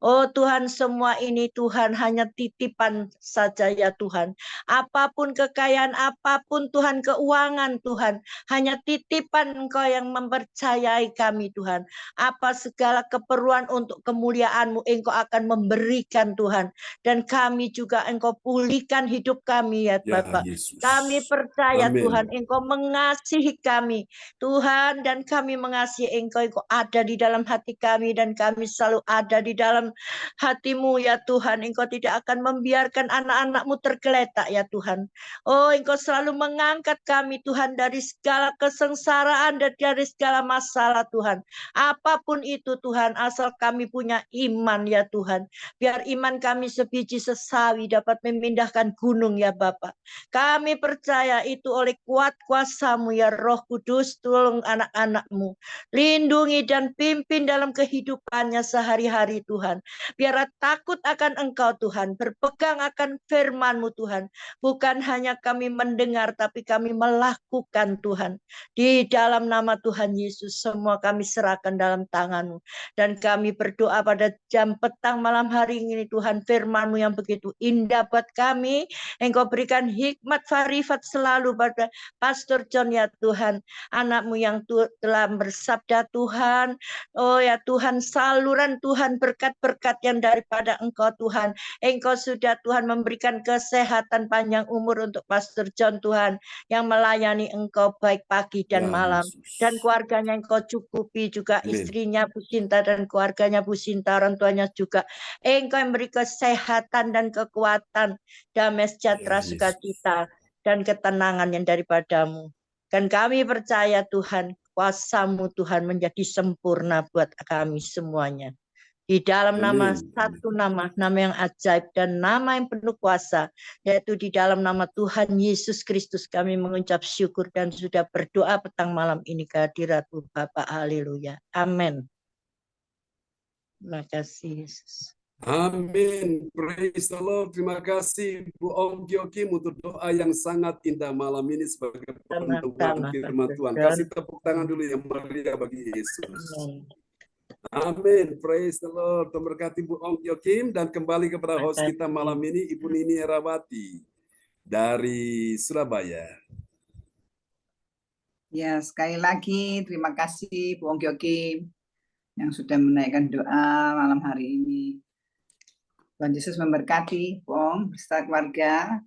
Oh Tuhan, semua ini Tuhan hanya titipan saja ya Tuhan. Apapun kekayaan, apapun Tuhan, keuangan Tuhan. Hanya titipan Engkau yang mempercayai kami Tuhan. Apa segala keperluan untuk kemuliaan-Mu Engkau akan memberikan Tuhan. Dan kami juga Engkau pulihkan hidup kami ya Ya Bapak. Yesus. Kami percaya Amin. Tuhan Engkau mengasihi kami. Tuhan, dan kami mengasihi Engkau. Engkau ada di dalam hati kami dan kami selalu ada di dalam hati-Mu ya Tuhan. Engkau tidak akan membiarkan anak-anak-Mu tergeletak ya Tuhan. Oh, Engkau selalu mengangkat kami Tuhan dari segala kesengsaraan dan dari segala masalah Tuhan. Apapun itu Tuhan, asal kami punya iman ya Tuhan. Biar iman kami sebiji sesawi dapat memindahkan gunung ya Bapak. Kami percaya itu oleh kuat kuasa-Mu ya Roh Kudus, tolong anak-anak-Mu. Lindungi dan pimpin dalam kehidupannya sehari-hari Tuhan. Biar takut akan Engkau Tuhan, berpegang akan firman-Mu Tuhan. Bukan hanya kami mendengar, tapi kami melakukan Tuhan. Di dalam nama Tuhan Yesus, semua kami serahkan dalam tangan-Mu. Dan kami berdoa pada jam petang malam hari ini Tuhan, firman-Mu yang begitu indah buat kami. Engkau berikan hikmat farifat selalu pada Pastor John ya Tuhan. Anak-Mu yang telah bersabda Tuhan. Oh ya Tuhan, saluran Tuhan, berkat-berkat yang daripada Engkau Tuhan. Engkau sudah Tuhan memberikan kesehatan panjang umur untuk Pastor John Tuhan. Yang melayani Engkau baik pagi dan Ya malam. Yesus. Dan keluarganya Engkau cukupi juga. Amin. Istrinya Bu Sinta dan keluarganya Bu Sinta, orang tuanya juga. Engkau yang beri kesehatan dan kekuatan, damai sejahtera, Ya Yesus. sukacita, dan ketenangan yang daripada-Mu. Dan kami percaya Tuhan, kuasa-Mu Tuhan menjadi sempurna buat kami semuanya. Di dalam nama Amin. satu nama yang ajaib dan nama yang penuh kuasa, yaitu di dalam nama Tuhan Yesus Kristus kami mengucap syukur dan sudah berdoa petang malam ini kehadirat-Mu Bapa. Haleluya. Amin. Terima kasih Yesus. Amin. Praise the Lord. Terima kasih Bu Ongki Okim untuk doa yang sangat indah malam ini sebagai penutupan Sama-sama, firman Pastor Tuhan. John. Kasih tepuk tangan dulu yang meriah bagi Yesus. Amin. Amin. Praise the Lord. Memberkati Bu Ongki Okim dan kembali kepada host kita malam ini Ibu Nini Herawati dari Surabaya. Ya, sekali lagi terima kasih Bu Ongki Okim yang sudah menaikkan doa malam hari ini. Tuhan Yesus memberkati Bu Ong beserta keluarga,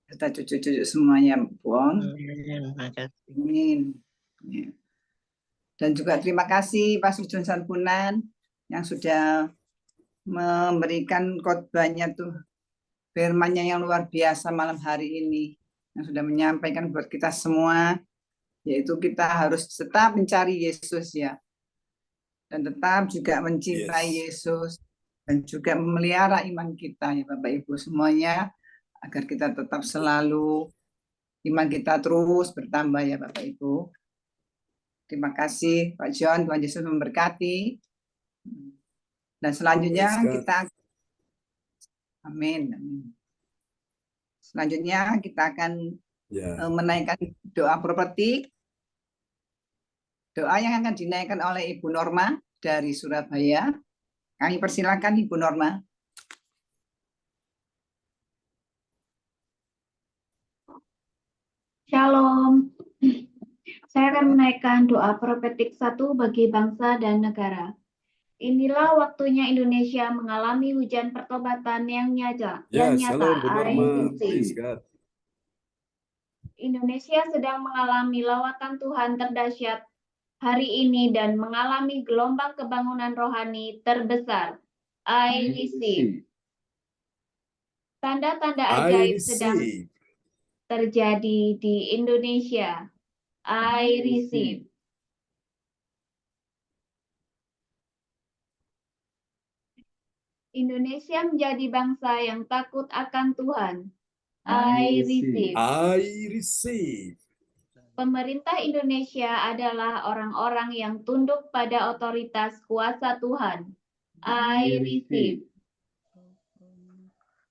serta cucu-cucu semuanya Bu Ong. Terima kasih. Amin. Ya. Dan juga terima kasih Pastor John Sarpunan yang sudah memberikan khotbahnya tuh, firman-Nya yang luar biasa malam hari ini, yang sudah menyampaikan buat kita semua, yaitu kita harus tetap mencari Yesus ya, dan tetap juga mencintai Yesus, dan juga memelihara iman kita ya Bapak Ibu semuanya, agar kita tetap selalu iman kita terus bertambah ya Bapak Ibu. Terima kasih Pak John, Tuhan Yesus memberkati. Dan selanjutnya kita, amin. Selanjutnya kita akan menaikkan doa prophetik. Doa yang akan dinaikkan oleh Ibu Norma dari Surabaya. Kami persilakan Ibu Norma. Shalom. Saya akan menaikkan doa prophetik 1 bagi bangsa dan negara. Inilah waktunya Indonesia mengalami hujan pertobatan yang nyata. Shalom Bu Norma. Praise God. Indonesia sedang mengalami lawatan Tuhan terdahsyat hari ini dan mengalami gelombang kebangunan rohani terbesar. I receive. Tanda-tanda ajaib sedang terjadi di Indonesia. I receive. Indonesia menjadi bangsa yang takut akan Tuhan. I receive. I receive. Pemerintah Indonesia adalah orang-orang yang tunduk pada otoritas kuasa Tuhan. I receive.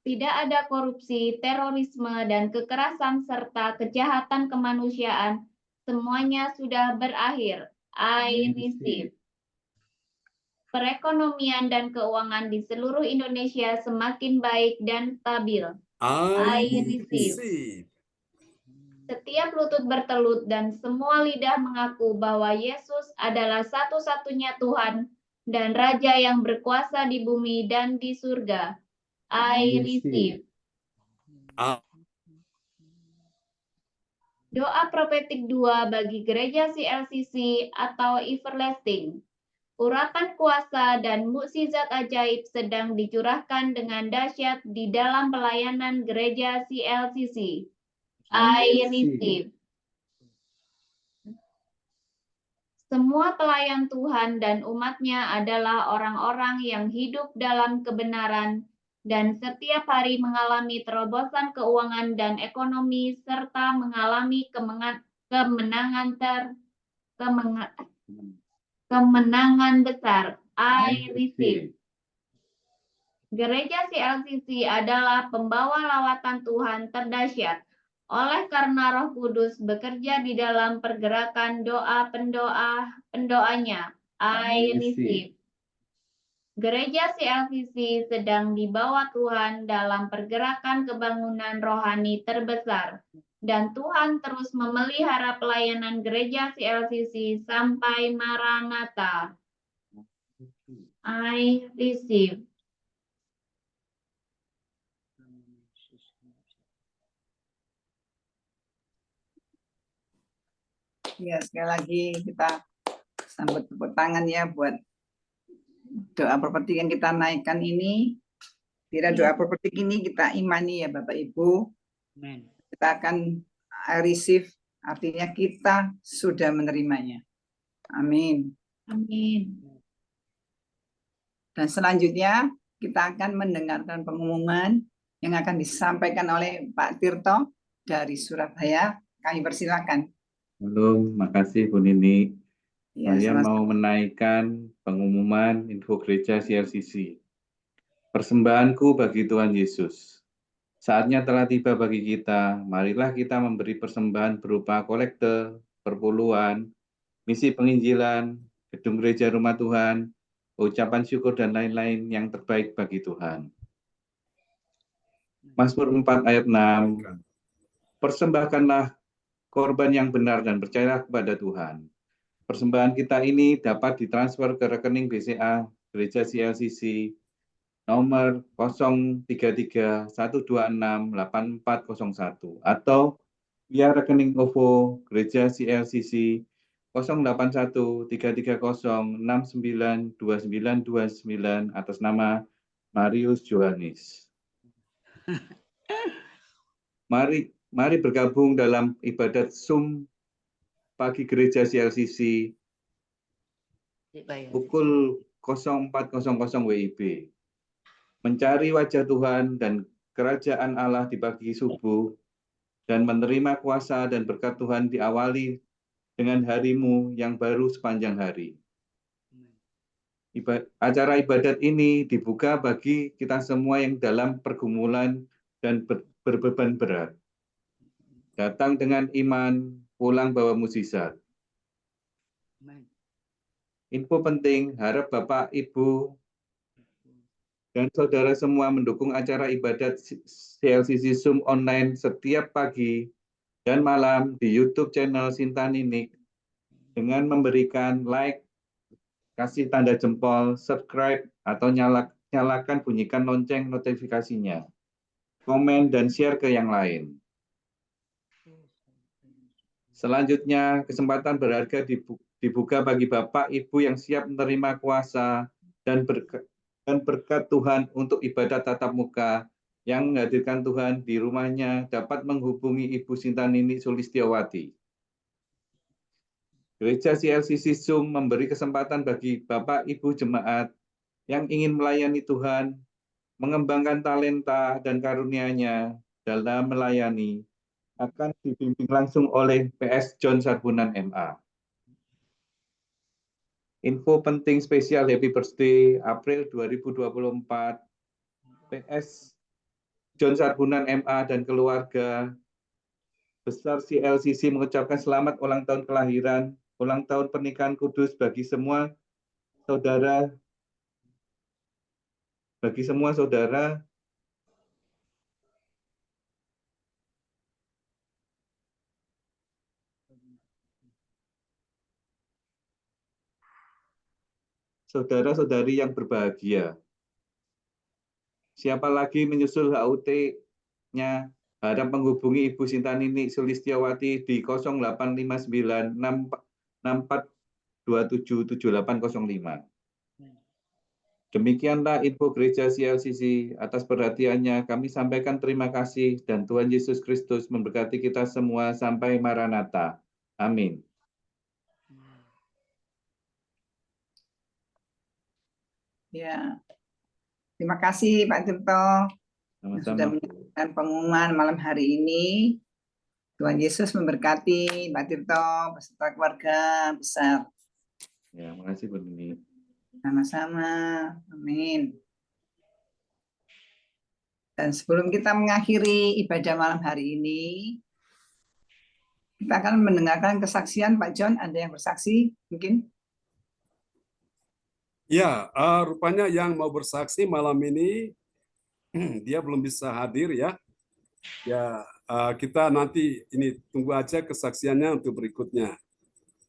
Tidak ada korupsi, terorisme, dan kekerasan serta kejahatan kemanusiaan. Semuanya sudah berakhir. I receive. Perekonomian dan keuangan di seluruh Indonesia semakin baik dan stabil. I receive. receive. Setiap lutut bertelut dan semua lidah mengaku bahwa Yesus adalah satu-satunya Tuhan dan Raja yang berkuasa di bumi dan di surga. I receive. Doa profetik 2 bagi gereja CLCC atau Everlasting. Urapan kuasa dan mukjizat ajaib sedang dicurahkan dengan dahsyat di dalam pelayanan gereja CLCC. I receive. Semua pelayan Tuhan dan umatnya adalah orang-orang yang hidup dalam kebenaran dan setiap hari mengalami terobosan keuangan dan ekonomi serta mengalami kemenangan besar. I receive. Gereja CLCC adalah pembawa lawatan Tuhan terdahsyat. Oleh karena Roh Kudus bekerja di dalam pergerakan doa-pendoanya. I receive. Gereja CLCC sedang dibawa Tuhan dalam pergerakan kebangunan rohani terbesar. Dan Tuhan terus memelihara pelayanan gereja CLCC sampai Maranatha. I receive. Ya, sekali lagi kita sambut tepuk tangan ya buat doa prophetik yang kita naikkan ini. Kira doa prophetik ini kita imani ya Bapak Ibu. Amen. Kita akan receive, artinya kita sudah menerimanya. Amin. Amin. Dan selanjutnya kita akan mendengarkan pengumuman yang akan disampaikan oleh Pak Tirto dari Surabaya. Kami persilakan. Halo, makasih Bu Nini. Ya, Saya sama-sama. mau menaikkan pengumuman info gereja CLCC. Persembahanku bagi Tuhan Yesus. Saatnya telah tiba bagi kita. Marilah kita memberi persembahan berupa kolekte, perpuluhan, misi penginjilan, gedung gereja rumah Tuhan, ucapan syukur dan lain-lain yang terbaik bagi Tuhan. Mazmur 4 ayat 6. Persembahkanlah korban yang benar dan percayalah kepada Tuhan. Persembahan kita ini dapat ditransfer ke rekening BCA Gereja CLCC nomor 033-126-8401 atau via rekening OVO Gereja CLCC 081-330-692929 atas nama Marius Johannes. Mari bergabung dalam ibadat Zoom pagi gereja CLCC pukul 04.00 WIB. Mencari wajah Tuhan dan kerajaan Allah di pagi subuh dan menerima kuasa dan berkat Tuhan diawali dengan harimu yang baru sepanjang hari. Acara ibadat ini dibuka bagi kita semua yang dalam pergumulan dan berbeban berat. Datang dengan iman, pulang bawa mukjizat. Info penting, harap Bapak, Ibu, dan saudara semua mendukung acara ibadat CLCC Zoom online setiap pagi dan malam di YouTube channel Sinta Ninik dengan memberikan like, kasih tanda jempol, subscribe, atau nyalakan bunyikan lonceng notifikasinya, komen, dan share ke yang lain. Selanjutnya, kesempatan berharga dibuka bagi Bapak, Ibu yang siap menerima kuasa dan berkat Tuhan untuk ibadat tatap muka yang menghadirkan Tuhan di rumahnya dapat menghubungi Ibu Sinta Nini Sulistiawati. Gereja CLCC Zoom memberi kesempatan bagi Bapak, Ibu jemaat yang ingin melayani Tuhan, mengembangkan talenta dan karunia-Nya, dalam melayani akan dibimbing langsung oleh PS John Sarbunan MA. Info penting spesial Happy Birthday April 2024, PS John Sarbunan MA dan keluarga besar CLCC mengucapkan selamat ulang tahun kelahiran, ulang tahun pernikahan kudus bagi semua saudara, saudara-saudari yang berbahagia. Siapa lagi menyusul HUT-nya, harap menghubungi Ibu Sintanini Sulistiawati di 0859 64277805. Demikianlah info Gereja CLCC. Atas perhatiannya kami sampaikan terima kasih dan Tuhan Yesus Kristus memberkati kita semua sampai Maranatha. Amin. Ya, terima kasih Pak Tirto yang sudah Sama-sama. menyampaikan pengumuman malam hari ini. Tuhan Yesus memberkati Pak Tirto beserta keluarga besar. Ya, makasih Bu Nini. Sama-sama. Amin. Dan sebelum kita mengakhiri ibadah malam hari ini, kita akan mendengarkan kesaksian Pak John. Ada yang bersaksi mungkin? Ya, rupanya yang mau bersaksi malam ini dia belum bisa hadir ya. Ya, kita nanti ini tunggu aja kesaksiannya untuk berikutnya.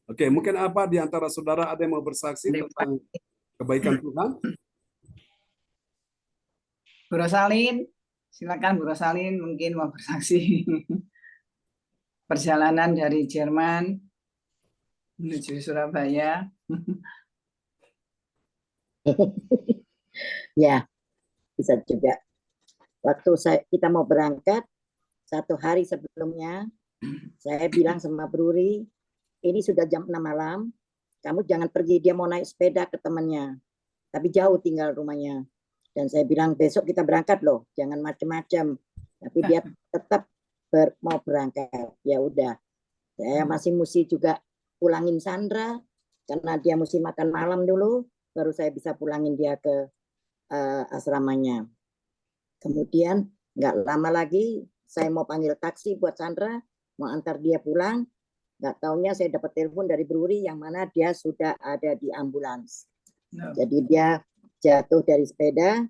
Oke, mungkin apa di antara saudara ada yang mau bersaksi tentang kebaikan Tuhan? Bu Rosalin, silakan Bu Rosalin mungkin mau bersaksi. Perjalanan dari Jerman menuju Surabaya. Ya, bisa juga. Waktu kita mau berangkat, 1 hari sebelumnya, saya bilang sama Bruri, ini sudah jam 6 malam, kamu jangan pergi, dia mau naik sepeda ke temannya, tapi jauh tinggal rumahnya. Dan saya bilang, besok kita berangkat loh, jangan macam-macam. Tapi dia tetap mau berangkat. Ya udah, saya masih mesti juga pulangin Sandra, karena dia mesti makan malam dulu, baru saya bisa pulangin dia ke asramanya. Kemudian nggak lama lagi saya mau panggil taksi buat Sandra, mau antar dia pulang. Nggak taunya saya dapat telepon dari Bruri yang mana dia sudah ada di ambulans. Jadi dia jatuh dari sepeda,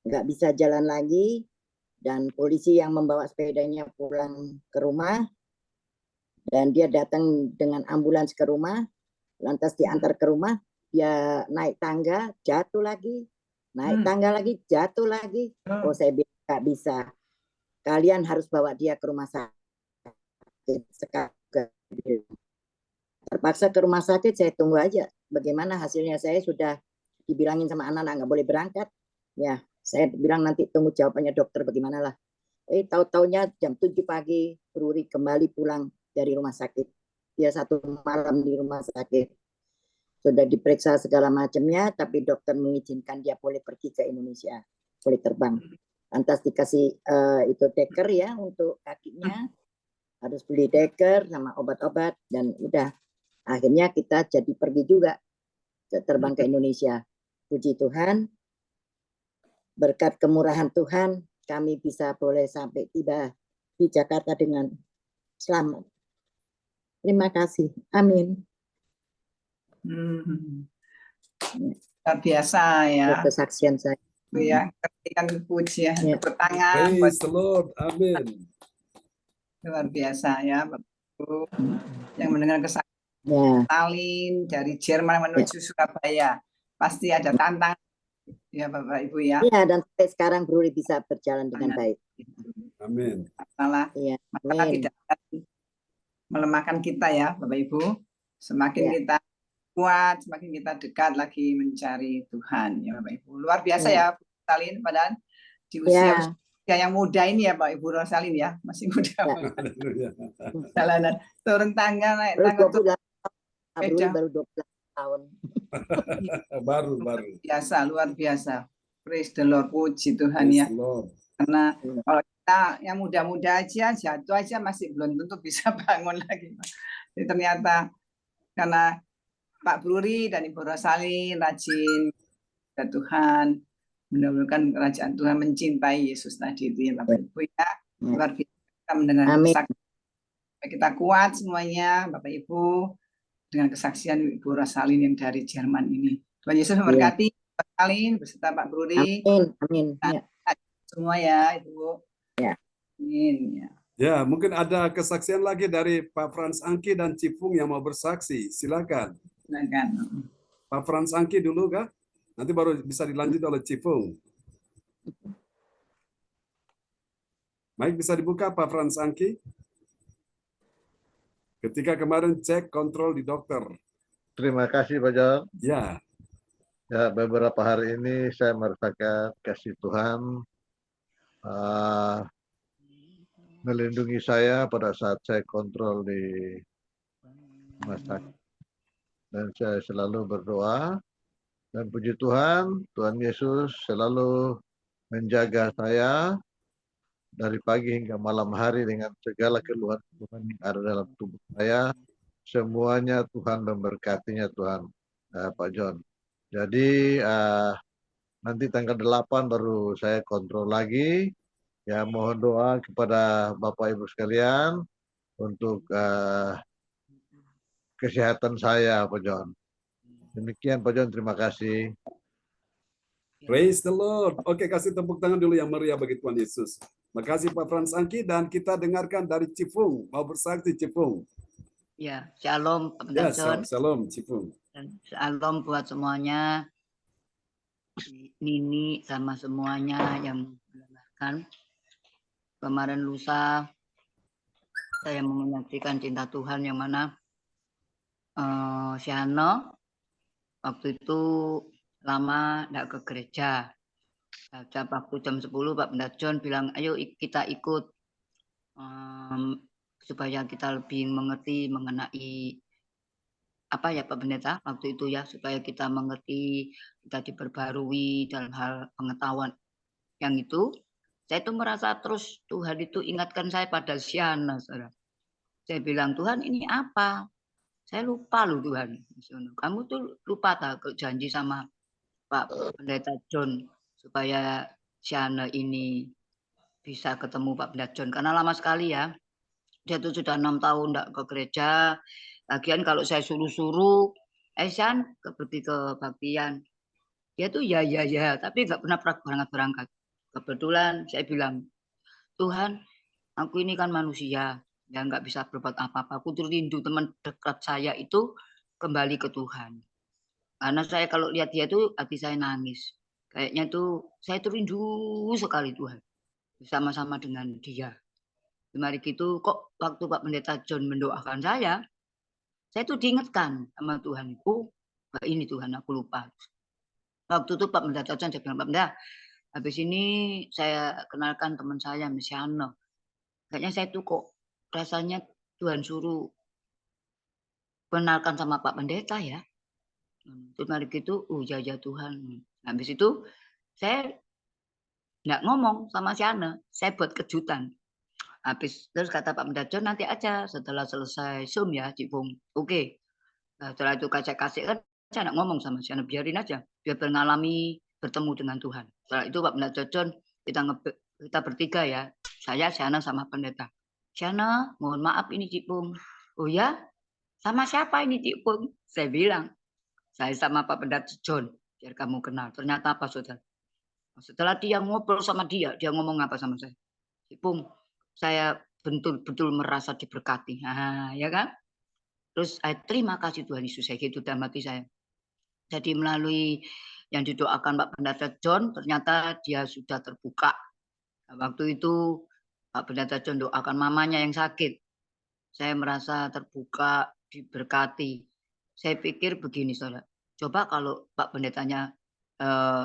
nggak bisa jalan lagi, dan polisi yang membawa sepedanya pulang ke rumah, dan dia datang dengan ambulans ke rumah, lantas diantar ke rumah. Dia naik tangga, jatuh lagi, naik tangga lagi, jatuh lagi. Oh, saya bilang nggak bisa. Kalian harus bawa dia ke rumah sakit. Terpaksa ke rumah sakit, saya tunggu aja. Bagaimana hasilnya, saya sudah dibilangin sama anak-anak nggak boleh berangkat. Ya, saya bilang nanti tunggu jawabannya dokter bagaimana lah. Tahu-taunya jam 7 pagi, Bruri kembali pulang dari rumah sakit. Dia 1 malam di rumah sakit. Sudah diperiksa segala macamnya, tapi dokter mengizinkan dia boleh pergi ke Indonesia, boleh terbang. Lantas dikasih itu deker ya untuk kakinya, harus beli deker sama obat-obat, dan udah akhirnya kita jadi pergi juga terbang ke Indonesia. Puji Tuhan, berkat kemurahan Tuhan kami bisa boleh sampai tiba di Jakarta dengan selamat. Terima kasih. Amin. Luar biasa ya. Kesaksian saya. Ya, ketika pujian tepuk tangan. Praise the Lord. Amin. Luar biasa ya, Bapak Ibu. Yang mendengar kesaksian Stalin dari Jerman menuju Surabaya. Pasti ada tantangan ya Bapak Ibu ya. Iya, dan sampai sekarang Bruri bisa berjalan dengan baik. Amin. Masalah, ya, masalah tidak melemahkan kita ya Bapak Ibu. Semakin kita kuat, semakin kita dekat lagi mencari Tuhan ya Bapak Ibu. Luar biasa ya Bu Rosalin, padahal di usia yang muda ini ya Pak Ibu Rosalin ya, masih muda. Jalanan turun tangga, naik tangga. Baru 12 tahun. baru. Biasa, luar biasa. Praise the Lord, puji Tuhan ya. Karena kalau Nah, yang muda-muda aja jatuh aja masih belum tentu bisa bangun lagi. Jadi ternyata karena Pak Bruri dan Ibu Rosalin rajin ke Tuhan, mendahulukan kerajaan Tuhan, mencintai Yesus tadi itu ya Bapak Ibu ya. Luar biasa kita mendengar kesaksian. Kita kuat semuanya Bapak Ibu dengan kesaksian Ibu Rosalin yang dari Jerman ini. Tuhan Yesus memberkati Rosalin beserta Pak Bruri. Amin, amin. Ya. Semua ya Ibu. Ya. Amin ya. Ya, mungkin ada kesaksian lagi dari Pak Frans Angki dan Cipung yang mau bersaksi. Silakan. Silakan. Pak Frans Angki dulu kah? Nanti baru bisa dilanjut oleh Cipung. Baik, bisa dibuka Pak Frans Angki. Ketika kemarin cek kontrol di dokter. Terima kasih Pak John. Ya. Ya, beberapa hari ini saya merasakan kasih Tuhan melindungi saya pada saat saya kontrol di rumah sakit. Dan saya selalu berdoa dan puji Tuhan, Tuhan Yesus selalu menjaga saya dari pagi hingga malam hari dengan segala keluhan-keluhan yang ada dalam tubuh saya. Semuanya Tuhan memberkatinya Tuhan, Pak John. Jadi nanti tanggal 8 baru saya kontrol lagi. Ya, mohon doa kepada Bapak Ibu sekalian untuk kesehatan saya, Pak John. Demikian Pak John, terima kasih. Praise the Lord. Oke, kasih tepuk tangan dulu yang meriah bagi Tuhan Yesus. Makasih Pak Frans Angki, dan kita dengarkan dari Cipung. Mau bersaksi Cipung. Ya, shalom Pak Ya, John. shalom Cipung. Dan shalom buat semuanya. Nini sama semuanya yang mendengarkan. Kemarin lusa saya menyaksikan cinta Tuhan yang mana Siano waktu itu lama tidak ke gereja. Waktu jam 10 Pak Pendeta John bilang, ayo kita ikut supaya kita lebih mengerti mengenai apa ya Pak Pendeta waktu itu ya, supaya kita mengerti, kita diperbarui dalam hal pengetahuan yang itu. Saya itu merasa terus Tuhan itu ingatkan saya pada Siana, saudara. Saya bilang, Tuhan ini apa? Saya lupa loh Tuhan. Kamu tuh lupa tak janji sama Pak Pendeta John supaya Siana ini bisa ketemu Pak Pendeta John. Karena lama sekali ya. Dia tuh sudah 6 tahun enggak ke gereja. Lagian kalau saya suruh-suruh, Sian pergi ke baktian. Dia tuh ya, tapi nggak pernah berangkat-berangkat. Kebetulan saya bilang, Tuhan, aku ini kan manusia, yang nggak bisa berbuat apa-apa. Aku tuh rindu teman dekat saya itu kembali ke Tuhan. Karena saya kalau lihat dia tuh hati saya nangis. Kayaknya tuh saya tuh rindu sekali Tuhan. Bersama-sama dengan dia. Mari gitu kok waktu Pak Pendeta John mendoakan saya tuh diingatkan sama Tuhan. Oh, ini Tuhan aku lupa. Waktu itu Pak Pendeta John saya bilang, Pak Pendeta, habis ini saya kenalkan teman saya, Mesiano. Kayaknya saya tuh kok rasanya Tuhan suruh kenalkan sama Pak Pendeta ya. Terus mari gitu, ya Tuhan. Habis itu saya nggak ngomong sama Siana, saya buat kejutan. Habis terus kata Pak Pendeta John, nanti aja setelah selesai Zoom ya, Cipung. Oke. Nah, setelah itu kasih kan saya nggak ngomong sama Siana, biarin aja. Biar mengalami bertemu dengan Tuhan. Setelah itu Pak Pendeta John, kita bertiga ya. Saya, Siana sama Pendeta. Siana, mohon maaf ini Cipung. Oh ya? Sama siapa ini Cipung? Saya bilang, saya sama Pak Pendeta John. Biar kamu kenal. Ternyata apa saudara? Setelah dia ngobrol sama dia ngomong apa sama saya? Cipung, saya betul-betul merasa diberkati. Nah, ya kan? Terus terima kasih Tuhan Yesus, saya gitu dalam hati saya. Jadi melalui yang didoakan Pak Pendeta John, ternyata dia sudah terbuka. Nah, waktu itu Pak Pendeta John doakan mamanya yang sakit. Saya merasa terbuka, diberkati. Saya pikir begini, saudara. Coba kalau Pak Pendetanya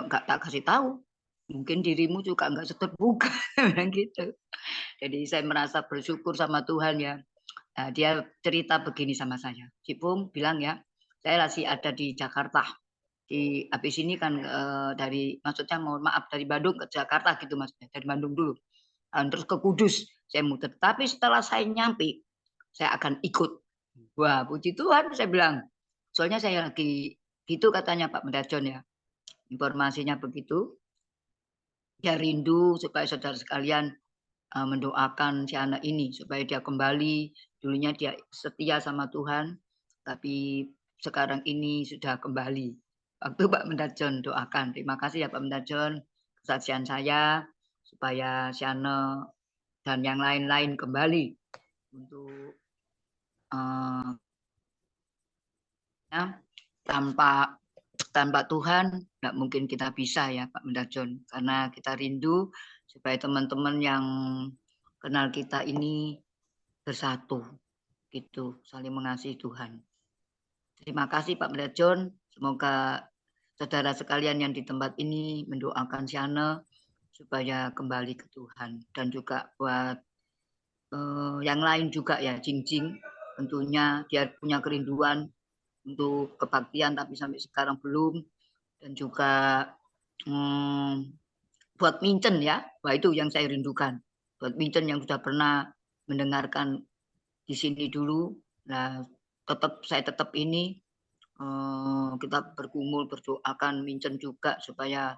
nggak tak kasih tahu, mungkin dirimu juga nggak terbuka, gitu. Jadi saya merasa bersyukur sama Tuhan ya. Nah, dia cerita begini sama saya. Cipung bilang ya, saya masih ada di Jakarta. Habis ini kan maksudnya mohon maaf dari Bandung ke Jakarta gitu maksudnya. Dari Bandung dulu. terus ke Kudus saya muter. Tapi setelah saya nyampe, saya akan ikut. Wah, puji Tuhan, saya bilang. Soalnya saya lagi gitu katanya Pak Mendajon ya. Informasinya begitu. Dia rindu supaya saudara sekalian mendoakan si anak ini supaya dia kembali. Dulunya dia setia sama Tuhan, tapi sekarang ini sudah kembali. Waktu Pak Mendajon doakan. Terima kasih ya Pak Mendajon, kesaksian saya supaya Siana dan yang lain-lain kembali untuk tanpa Tuhan nggak mungkin kita bisa ya Pak Mendajon, karena kita rindu supaya teman-teman yang kenal kita ini bersatu gitu, saling mengasihi Tuhan. Terima kasih Pak Mendajon, semoga saudara sekalian yang di tempat ini mendoakan Siana supaya kembali ke Tuhan, dan juga buat yang lain juga ya, Jing tentunya dia punya kerinduan untuk kebaktian tapi sampai sekarang belum, dan juga buat Mincen ya, wah itu yang saya rindukan, buat Mincen yang sudah pernah mendengarkan di sini dulu. Nah, saya tetap ini kita bergumul berdoakan Mincen juga supaya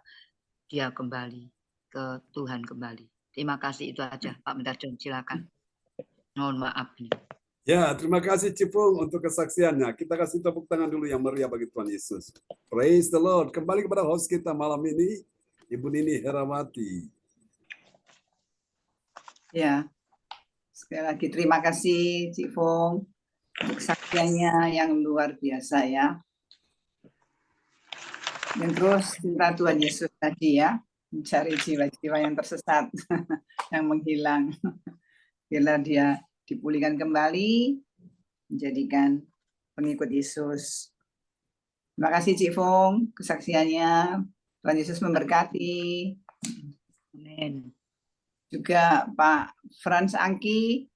dia kembali ke Tuhan kembali. Terima kasih, itu aja Pak Mendajon, silakan. Mohon maaf nih. Ya, terima kasih Cipung untuk kesaksiannya. Kita kasih tepuk tangan dulu yang meriah bagi Tuhan Yesus. Praise the Lord. Kembali kepada host kita malam ini, Ibu Nini Herawati. Ya, sekali lagi terima kasih Cipung untuk kesaksiannya yang luar biasa ya. Dan terus cinta Tuhan Yesus tadi ya, mencari jiwa-jiwa yang tersesat, yang menghilang. Bila dia dipulihkan kembali, menjadikan pengikut Yesus. Terima kasih Cik Fong, kesaksiannya. Tuhan Yesus memberkati. Amin. Juga Pak Frans Angki,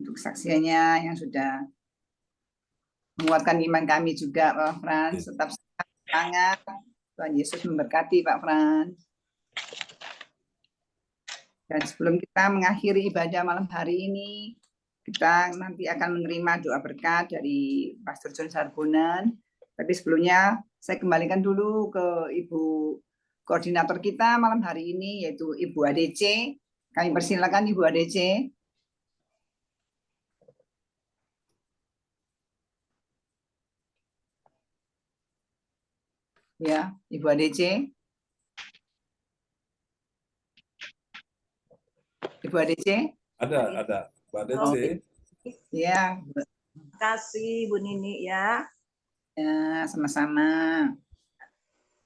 untuk kesaksiannya yang sudah menguatkan iman kami juga, Pak Frans. Tetap semangat. Tuhan Yesus memberkati Pak Frans. Dan sebelum kita mengakhiri ibadah malam hari ini, kita nanti akan menerima doa berkat dari Pastor John Sarbonan. Tapi sebelumnya saya kembalikan dulu ke Ibu Koordinator kita malam hari ini, yaitu Ibu ADC. Kami persilakan Ibu ADC. Ya, Ibu ADC. Ibu ADC? Ada. Bu ADC. Ya. Terima kasih Bu Nini ya. Ya, sama-sama.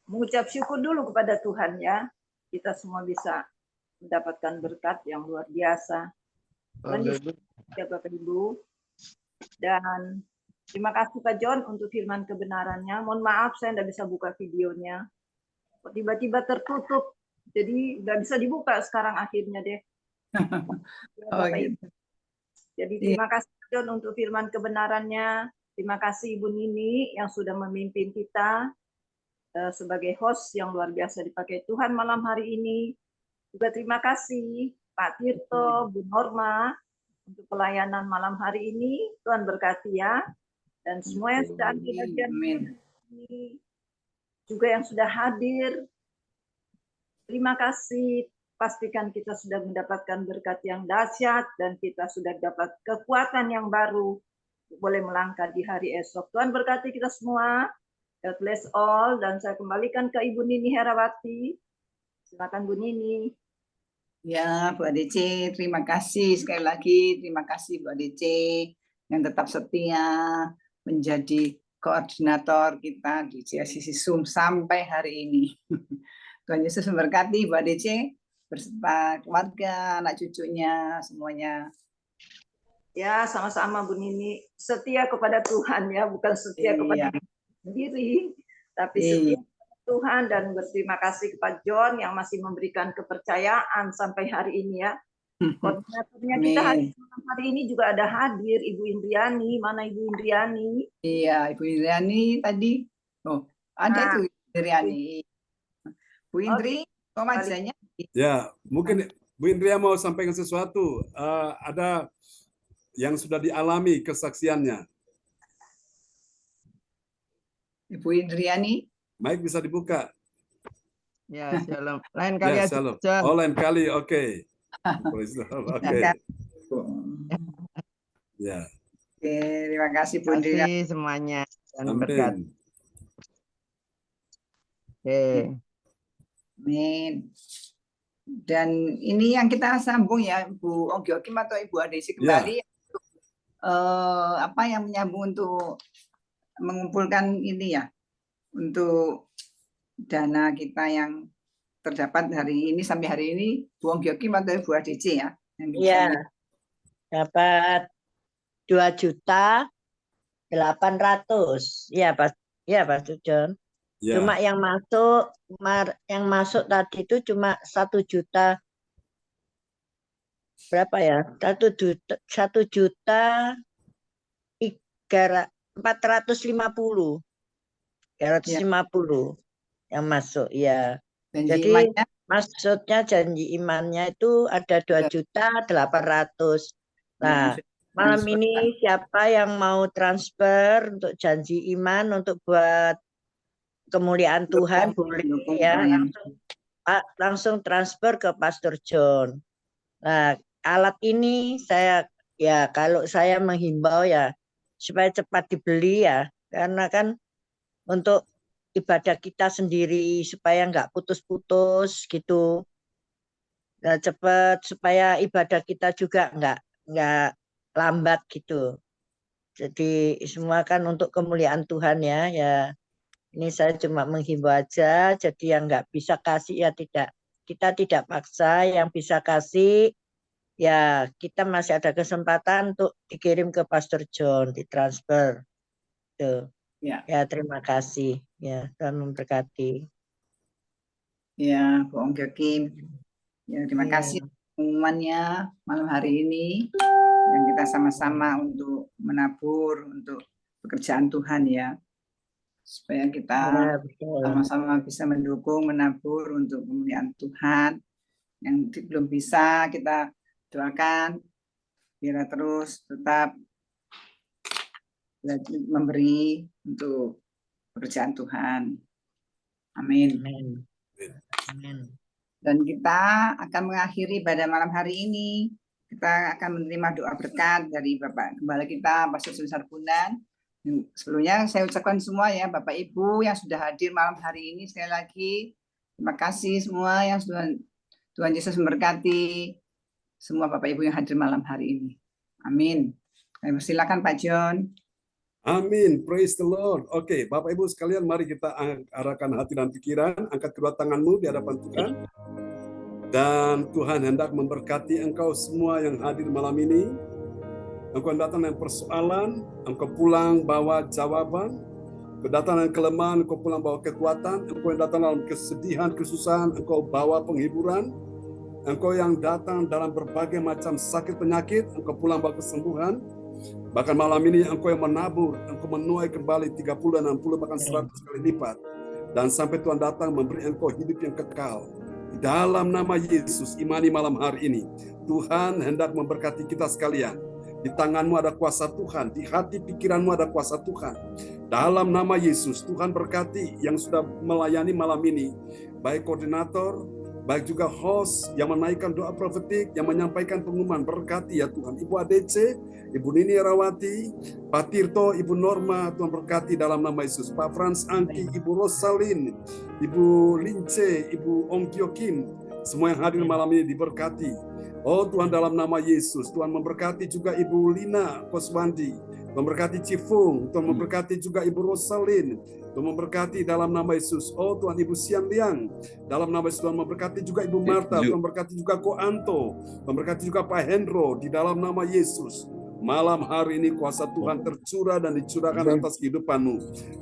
Mengucap syukur dulu kepada Tuhan ya. Kita semua bisa mendapatkan berkat yang luar biasa. Dan ya Bapak Ibu. Dan terima kasih Pak John untuk firman kebenarannya. Mohon maaf saya tidak bisa buka videonya. Tiba-tiba tertutup. Jadi nggak bisa dibuka sekarang akhirnya deh. Gitu. Jadi terima kasih John untuk firman kebenarannya. Terima kasih Ibu Nini yang sudah memimpin kita sebagai host yang luar biasa dipakai Tuhan malam hari ini. Juga terima kasih Pak Tirto, Bu Norma untuk pelayanan malam hari ini. Tuhan berkati ya. Dan semua yang sudah ambil bagian ini, juga yang sudah hadir. Terima kasih. Pastikan kita sudah mendapatkan berkat yang dahsyat dan kita sudah dapat kekuatan yang baru boleh melangkah di hari esok. Tuhan berkati kita semua. God bless all. Dan saya kembalikan ke Ibu Nini Herawati. Silakan Bu Nini. Ya, Bu ADC, terima kasih sekali lagi. Terima kasih Bu ADC yang tetap setia menjadi koordinator kita di CSCC Zoom sampai hari ini. Tuhan Yesus memberkati Bu ADC beserta keluarga, anak cucunya, semuanya. Ya, sama-sama Bu Nini. Setia kepada Tuhan ya, bukan setia kepada diri sendiri, tapi setia kepada Tuhan, dan berterima kasih kepada John yang masih memberikan kepercayaan sampai hari ini ya. Koordinatornya kita hari ini juga ada hadir Ibu Indriani. Mana Ibu Indriani? Iya, Ibu Indriani tadi. Oh, ada itu Indriani. Bu Indri, kok wajahnya? Ya, mungkin Bu Indria mau sampaikan sesuatu. Ada yang sudah dialami kesaksiannya. Ibu Indriani. Mic bisa dibuka. Ya, shalom. Lain kali Ya, aja, shalom. John. Oh, lain kali. Oke. Oke. Ya. Oke, terima kasih Bu Terima Indriani. kasih semuanya dan Amin. berkat. Oke. Amin. Dan ini yang kita sambung ya, Bu Ongyokim atau Ibu Adesi kembali. Apa yang menyambung untuk mengumpulkan ini ya, untuk dana kita yang terdapat hari ini sampai hari ini, Bu Ongyokim atau Ibu Adesi ya? Iya, dapat 2.800.000. Iya, Pak John. Ya. Cuma yang masuk tadi itu cuma 1 juta berapa ya? 1.450.000. 350 yang masuk ya. Jadi maksudnya janji imannya itu ada 2.800.000. Nah, malam ini siapa yang mau transfer untuk janji iman untuk buat kemuliaan Tuhan boleh ya, langsung transfer ke Pastor John. Nah, alat ini kalau saya menghimbau ya supaya cepat dibeli ya, karena kan untuk ibadah kita sendiri supaya nggak putus-putus gitu. Nah, cepat supaya ibadah kita juga nggak lambat gitu. Jadi semua kan untuk kemuliaan Tuhan ya. Ini saya cuma menghimbau aja, jadi yang nggak bisa kasih ya kita tidak paksa, yang bisa kasih ya kita masih ada kesempatan untuk dikirim ke Pastor John, ditransfer. Tuh. Ya, terima kasih. Ya, Tuhan memberkati. Ya, Bu Ongyokim. Ya, terima kasih pengumumannya malam hari ini yang kita sama-sama untuk menabur untuk pekerjaan Tuhan ya. Supaya kita sama-sama bisa mendukung, menabur untuk kemuliaan Tuhan. Yang belum bisa kita doakan biar terus tetap memberi untuk pekerjaan Tuhan. Amin. Dan kita akan mengakhiri pada malam hari ini. Kita akan menerima doa berkat dari Bapak Gembala kita, Pastor Sulisar Bundan. Sebelumnya saya ucapkan semua ya Bapak Ibu yang sudah hadir malam hari ini, sekali lagi terima kasih semua yang sudah Tuhan Yesus memberkati semua Bapak Ibu yang hadir malam hari ini. Amin. Silakan Pak John. Amin, praise the Lord. Oke, Bapak Ibu sekalian, mari kita arahkan hati dan pikiran, angkat kedua tanganmu di hadapan Tuhan. Dan Tuhan hendak memberkati engkau semua yang hadir malam ini. Engkau datang dengan persoalan, engkau pulang bawa jawaban. Engkau datang dengan kelemahan, engkau pulang bawa kekuatan. Engkau yang datang dalam kesedihan, kesusahan, engkau bawa penghiburan. Engkau yang datang dalam berbagai macam sakit penyakit, engkau pulang bawa kesembuhan. Bahkan malam ini engkau yang menabur, engkau menuai kembali 30, 60, bahkan 100 kali lipat. Dan sampai Tuhan datang memberi engkau hidup yang kekal. Di dalam nama Yesus, imani malam hari ini. Tuhan hendak memberkati kita sekalian. Di tanganmu ada kuasa Tuhan, di hati pikiranmu ada kuasa Tuhan. Dalam nama Yesus, Tuhan berkati yang sudah melayani malam ini. Baik koordinator, baik juga host yang menaikkan doa profetik, yang menyampaikan pengumuman, berkati ya Tuhan. Ibu ADC, Ibu Nini Herawati, Pak Tirto, Ibu Norma, Tuhan berkati dalam nama Yesus. Pak Frans Angki, Ibu Rosalin, Ibu Lince, Ibu Ongyokim, semua yang hadir malam ini diberkati. Oh Tuhan, dalam nama Yesus, Tuhan memberkati juga Ibu Lina Koswandi, memberkati Cifung, Tuhan memberkati juga Ibu Rosalin, Tuhan memberkati dalam nama Yesus. Oh Tuhan, Ibu Sian Liang, dalam nama Yesus, Tuhan memberkati juga Ibu Marta, Tuhan memberkati juga Ko Anto, memberkati juga Pak Hendro, di dalam nama Yesus. Malam hari ini kuasa Tuhan tercurah dan dicurahkan atas kehidupanmu.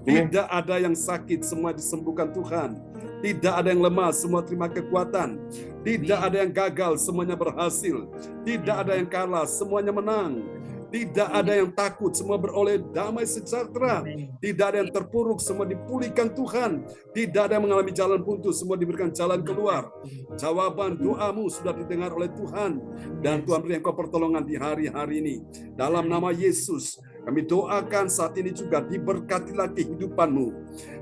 Tidak ada yang sakit, semua disembuhkan Tuhan. Tidak ada yang lemah, semua terima kekuatan. Tidak ada yang gagal, semuanya berhasil. Tidak ada yang kalah, semuanya menang. Tidak ada yang takut, semua beroleh damai sejahtera. Tidak ada yang terpuruk, semua dipulihkan Tuhan. Tidak ada yang mengalami jalan buntu, semua diberikan jalan keluar. Jawaban doamu sudah didengar oleh Tuhan. Dan Tuhan beri engkau pertolongan di hari-hari ini. Dalam nama Yesus, kami doakan saat ini juga diberkatilah kehidupanmu.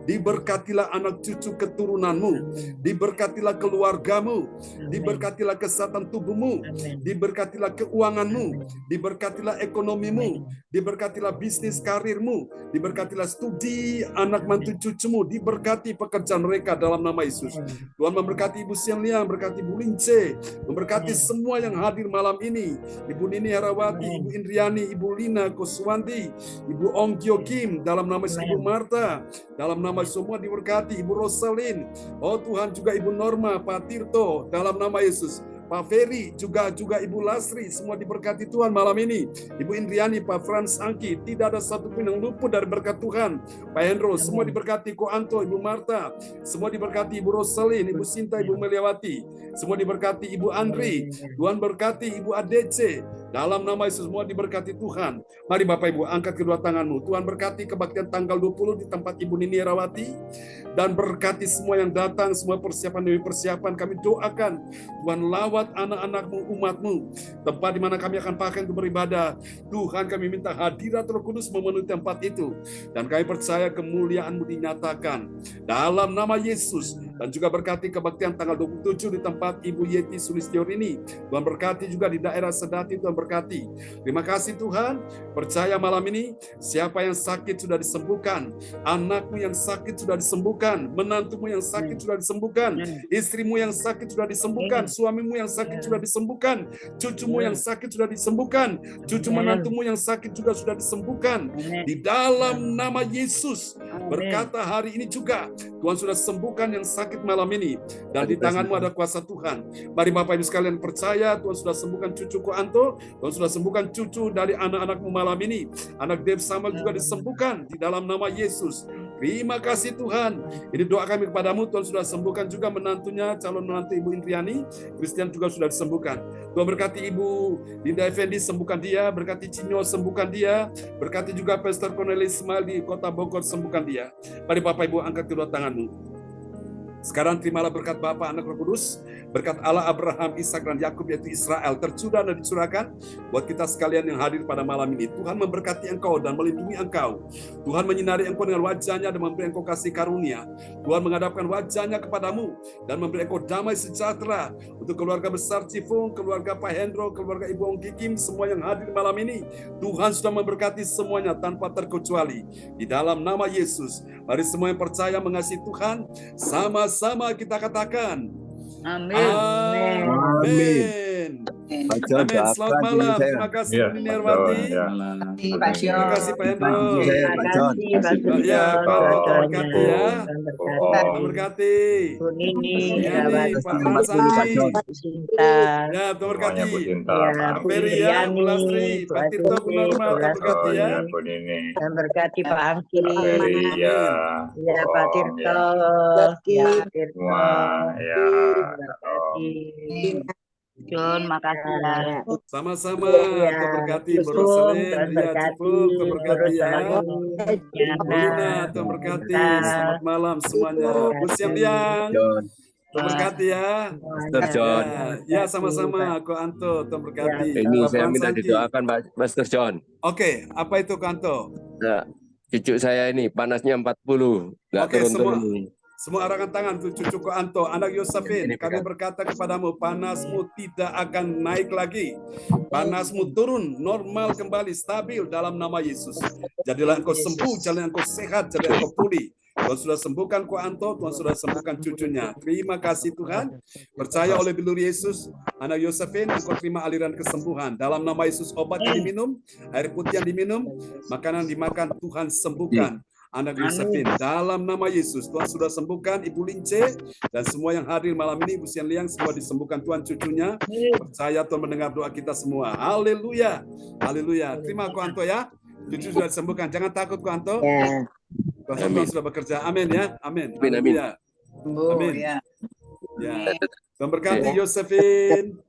Diberkatilah anak cucu keturunanmu. Diberkatilah keluargamu. Diberkatilah kesehatan tubuhmu. Diberkatilah keuanganmu. Diberkatilah ekonomimu. Diberkatilah bisnis karirmu. Diberkatilah studi anak mantu cucumu. Diberkati pekerjaan mereka dalam nama Yesus. Tuhan memberkati Ibu Siang-Liang, memberkati Ibu Lince, memberkati semua yang hadir malam ini. Ibu Nini Herawati, Ibu Indriani, Ibu Lina Kuswanti, Ibu Ong Kyo Kim, dalam nama Yesus, Ibu Marta, dalam nama semua diberkati, Ibu Rosalin, oh Tuhan juga Ibu Norma, Pak Tirto, dalam nama Yesus. Pak Ferry, juga Ibu Lasri, semua diberkati Tuhan malam ini. Ibu Indriani, Pak Frans Angki, tidak ada satupun yang luput dari berkat Tuhan. Pak Hendro, semua diberkati. Ko Anto, Ibu Marta, semua diberkati. Ibu Rosalin, Ibu Sinta, Ibu Meliawati, semua diberkati. Ibu Andri, Tuhan berkati. Ibu ADC, dalam nama Yesus semua diberkati Tuhan. Mari Bapak Ibu angkat kedua tanganmu. Tuhan berkati kebaktian tanggal 20 di tempat Ibu Nini Herawati, dan berkati semua yang datang, semua persiapan demi persiapan. Kami doakan Tuhan lawat anak-anakmu, umatmu, tempat di mana kami akan pakai untuk beribadah. Tuhan, kami minta hadirat Roh Kudus memenuhi tempat itu, dan kami percaya kemuliaan-Mu dinyatakan dalam nama Yesus. Dan juga berkati kebaktian tanggal 27 di tempat Ibu Yeti Sulistiorini. Tuhan berkati juga di daerah Sedati, Tuhan berkati. Terima kasih Tuhan, percaya malam ini siapa yang sakit sudah disembuhkan, anakmu yang sakit sudah disembuhkan, menantumu yang sakit sudah disembuhkan, istrimu yang sakit sudah disembuhkan, suamimu yang sakit sudah disembuhkan, cucumu yang sakit sudah disembuhkan, cucu menantumu yang sakit juga sudah disembuhkan. Di dalam nama Yesus, berkata hari ini juga Tuhan sudah sembuhkan yang sakit malam ini, dan di tanganmu ada kuasa Tuhan. Mari Bapak Ibu sekalian percaya Tuhan sudah sembuhkan cucuku Anto, Tuhan sudah sembuhkan cucu dari anak-anakmu malam ini. Anak Dev Samuel juga disembuhkan di dalam nama Yesus. Terima kasih Tuhan. Ini doa kami kepadamu. Tuhan sudah sembuhkan juga menantunya, calon menantu Ibu Indriani, Christian juga sudah disembuhkan. Tuhan berkati Ibu Linda Effendi, sembuhkan dia. Berkati Cinyo, sembuhkan dia. Berkati juga Pastor Cornelis Ismail di Kota Bogor, sembuhkan dia. Mari Bapak Ibu angkat kedua tanganmu. Sekarang terimalah berkat Bapa, Anak, Roh Kudus, berkat Allah Abraham, Ishak dan Yakub yaitu Israel tercurah dan dicurahkan buat kita sekalian yang hadir pada malam ini. Tuhan memberkati engkau dan melindungi engkau. Tuhan menyinari engkau dengan wajahnya dan memberi engkau kasih karunia. Tuhan menghadapkan wajahnya kepadamu dan memberi engkau damai sejahtera. Untuk keluarga besar Cifung, keluarga Pak Hendro, keluarga Ibu Ong Kikim, semua yang hadir malam ini, Tuhan sudah memberkati semuanya tanpa terkecuali. Di dalam nama Yesus, mari semua yang percaya mengasihi Tuhan, sama-sama kita katakan Amin. Amin. Amin. Selamat malam. Terima kasih Bu Nini Herawati. Terima kasih Pak Hendro. Ya, Pak berkati ya. Berkati. Bu Nini, Pak Fransani. Ya, berkati. Pak Ferry ya, Bu Lastri, Pak Tirto, Bu Norma, berkati ya. Dan berkati Pak Angki. Ya, Pak Tirto. Ya, Pak Tirto. John, makasih ya. Sama-sama, terberkati Bu Rosalin, ya Cipul, terberkati ya. Lina, terberkati. Selamat malam semuanya. Bu Siang-Liang, terberkati ya. Master John. Ya, sama-sama. Ko Anto, terberkati. Ini saya minta didoakan Master John. Oke, apa itu Ko Anto? Nah, cucu saya ini panasnya 40, nggak turun-turun. Semua arahkan tangan untuk cucu Ko Anto, anak Yosefin. Kami berkata kepadamu, panasmu tidak akan naik lagi. Panasmu turun, normal kembali, stabil dalam nama Yesus. Jadilah engkau sembuh, jadilah engkau sehat, jadilah engkau pulih. Tuhan sudah sembuhkan Ko Anto, Tuhan sudah sembuhkan cucunya. Terima kasih Tuhan. Percaya oleh bilur Yesus, anak Yosefin, engkau terima aliran kesembuhan. Dalam nama Yesus, obat yang diminum, air putih yang diminum, makanan dimakan, Tuhan sembuhkan. Anak Yosefin, dalam nama Yesus, Tuhan sudah sembuhkan Ibu Lince dan semua yang hadir malam ini, Ibu Siang-Liang, semua disembuhkan Tuhan cucunya. Percaya Tuhan mendengar doa kita semua. Haleluya, haleluya. Terima Ko Anto ya, cucu sudah disembuhkan. Jangan takut Ko Anto. Tuhan sudah bekerja. Amin ya, amin. Amin. Amin. Ya. Tuhan berkati Yosefin.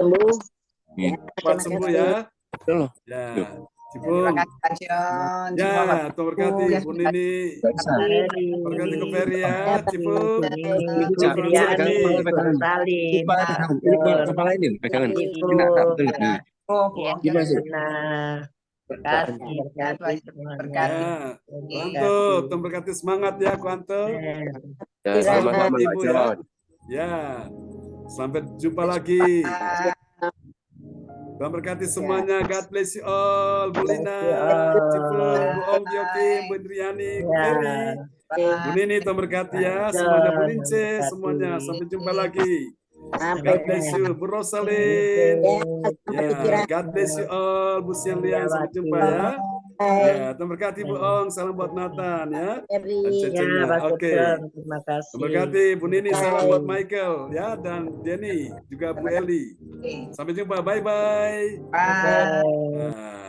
Cepat sembuh ya. Ya. Terima kasih Pak Cion. Ya, Tuhan berkati Bu Nini. Berkati ke Ferry ya, Cipu. Kepala ini pegangan. Kuanto, Tuhan berkati semangat ya Kuanto. Ya, sama-sama Ibu ya. Ya, sampai jumpa lagi. Tuhan berkati semuanya. God bless you all. Bu Lina, Cipu, Bu Ong Giokim, Bu Indriani, Ferry, Bu Nini, Tuhan berkati ya. Semuanya Bu Lince, semuanya. Sampai jumpa lagi. God bless you, Bu Rosalin. Ya, God bless you all, Bu Sianlian. Sampai jumpa ya. Ya, Tuhan berkati Bu Ong. Salam buat Nathan ya. Dan Cecenya. Oke. Terima kasih. Tuhan berkati Bu Nini. Salam buat Michael ya, dan Jenny juga Bu Eli. Sampai jumpa. Bye bye. Bye.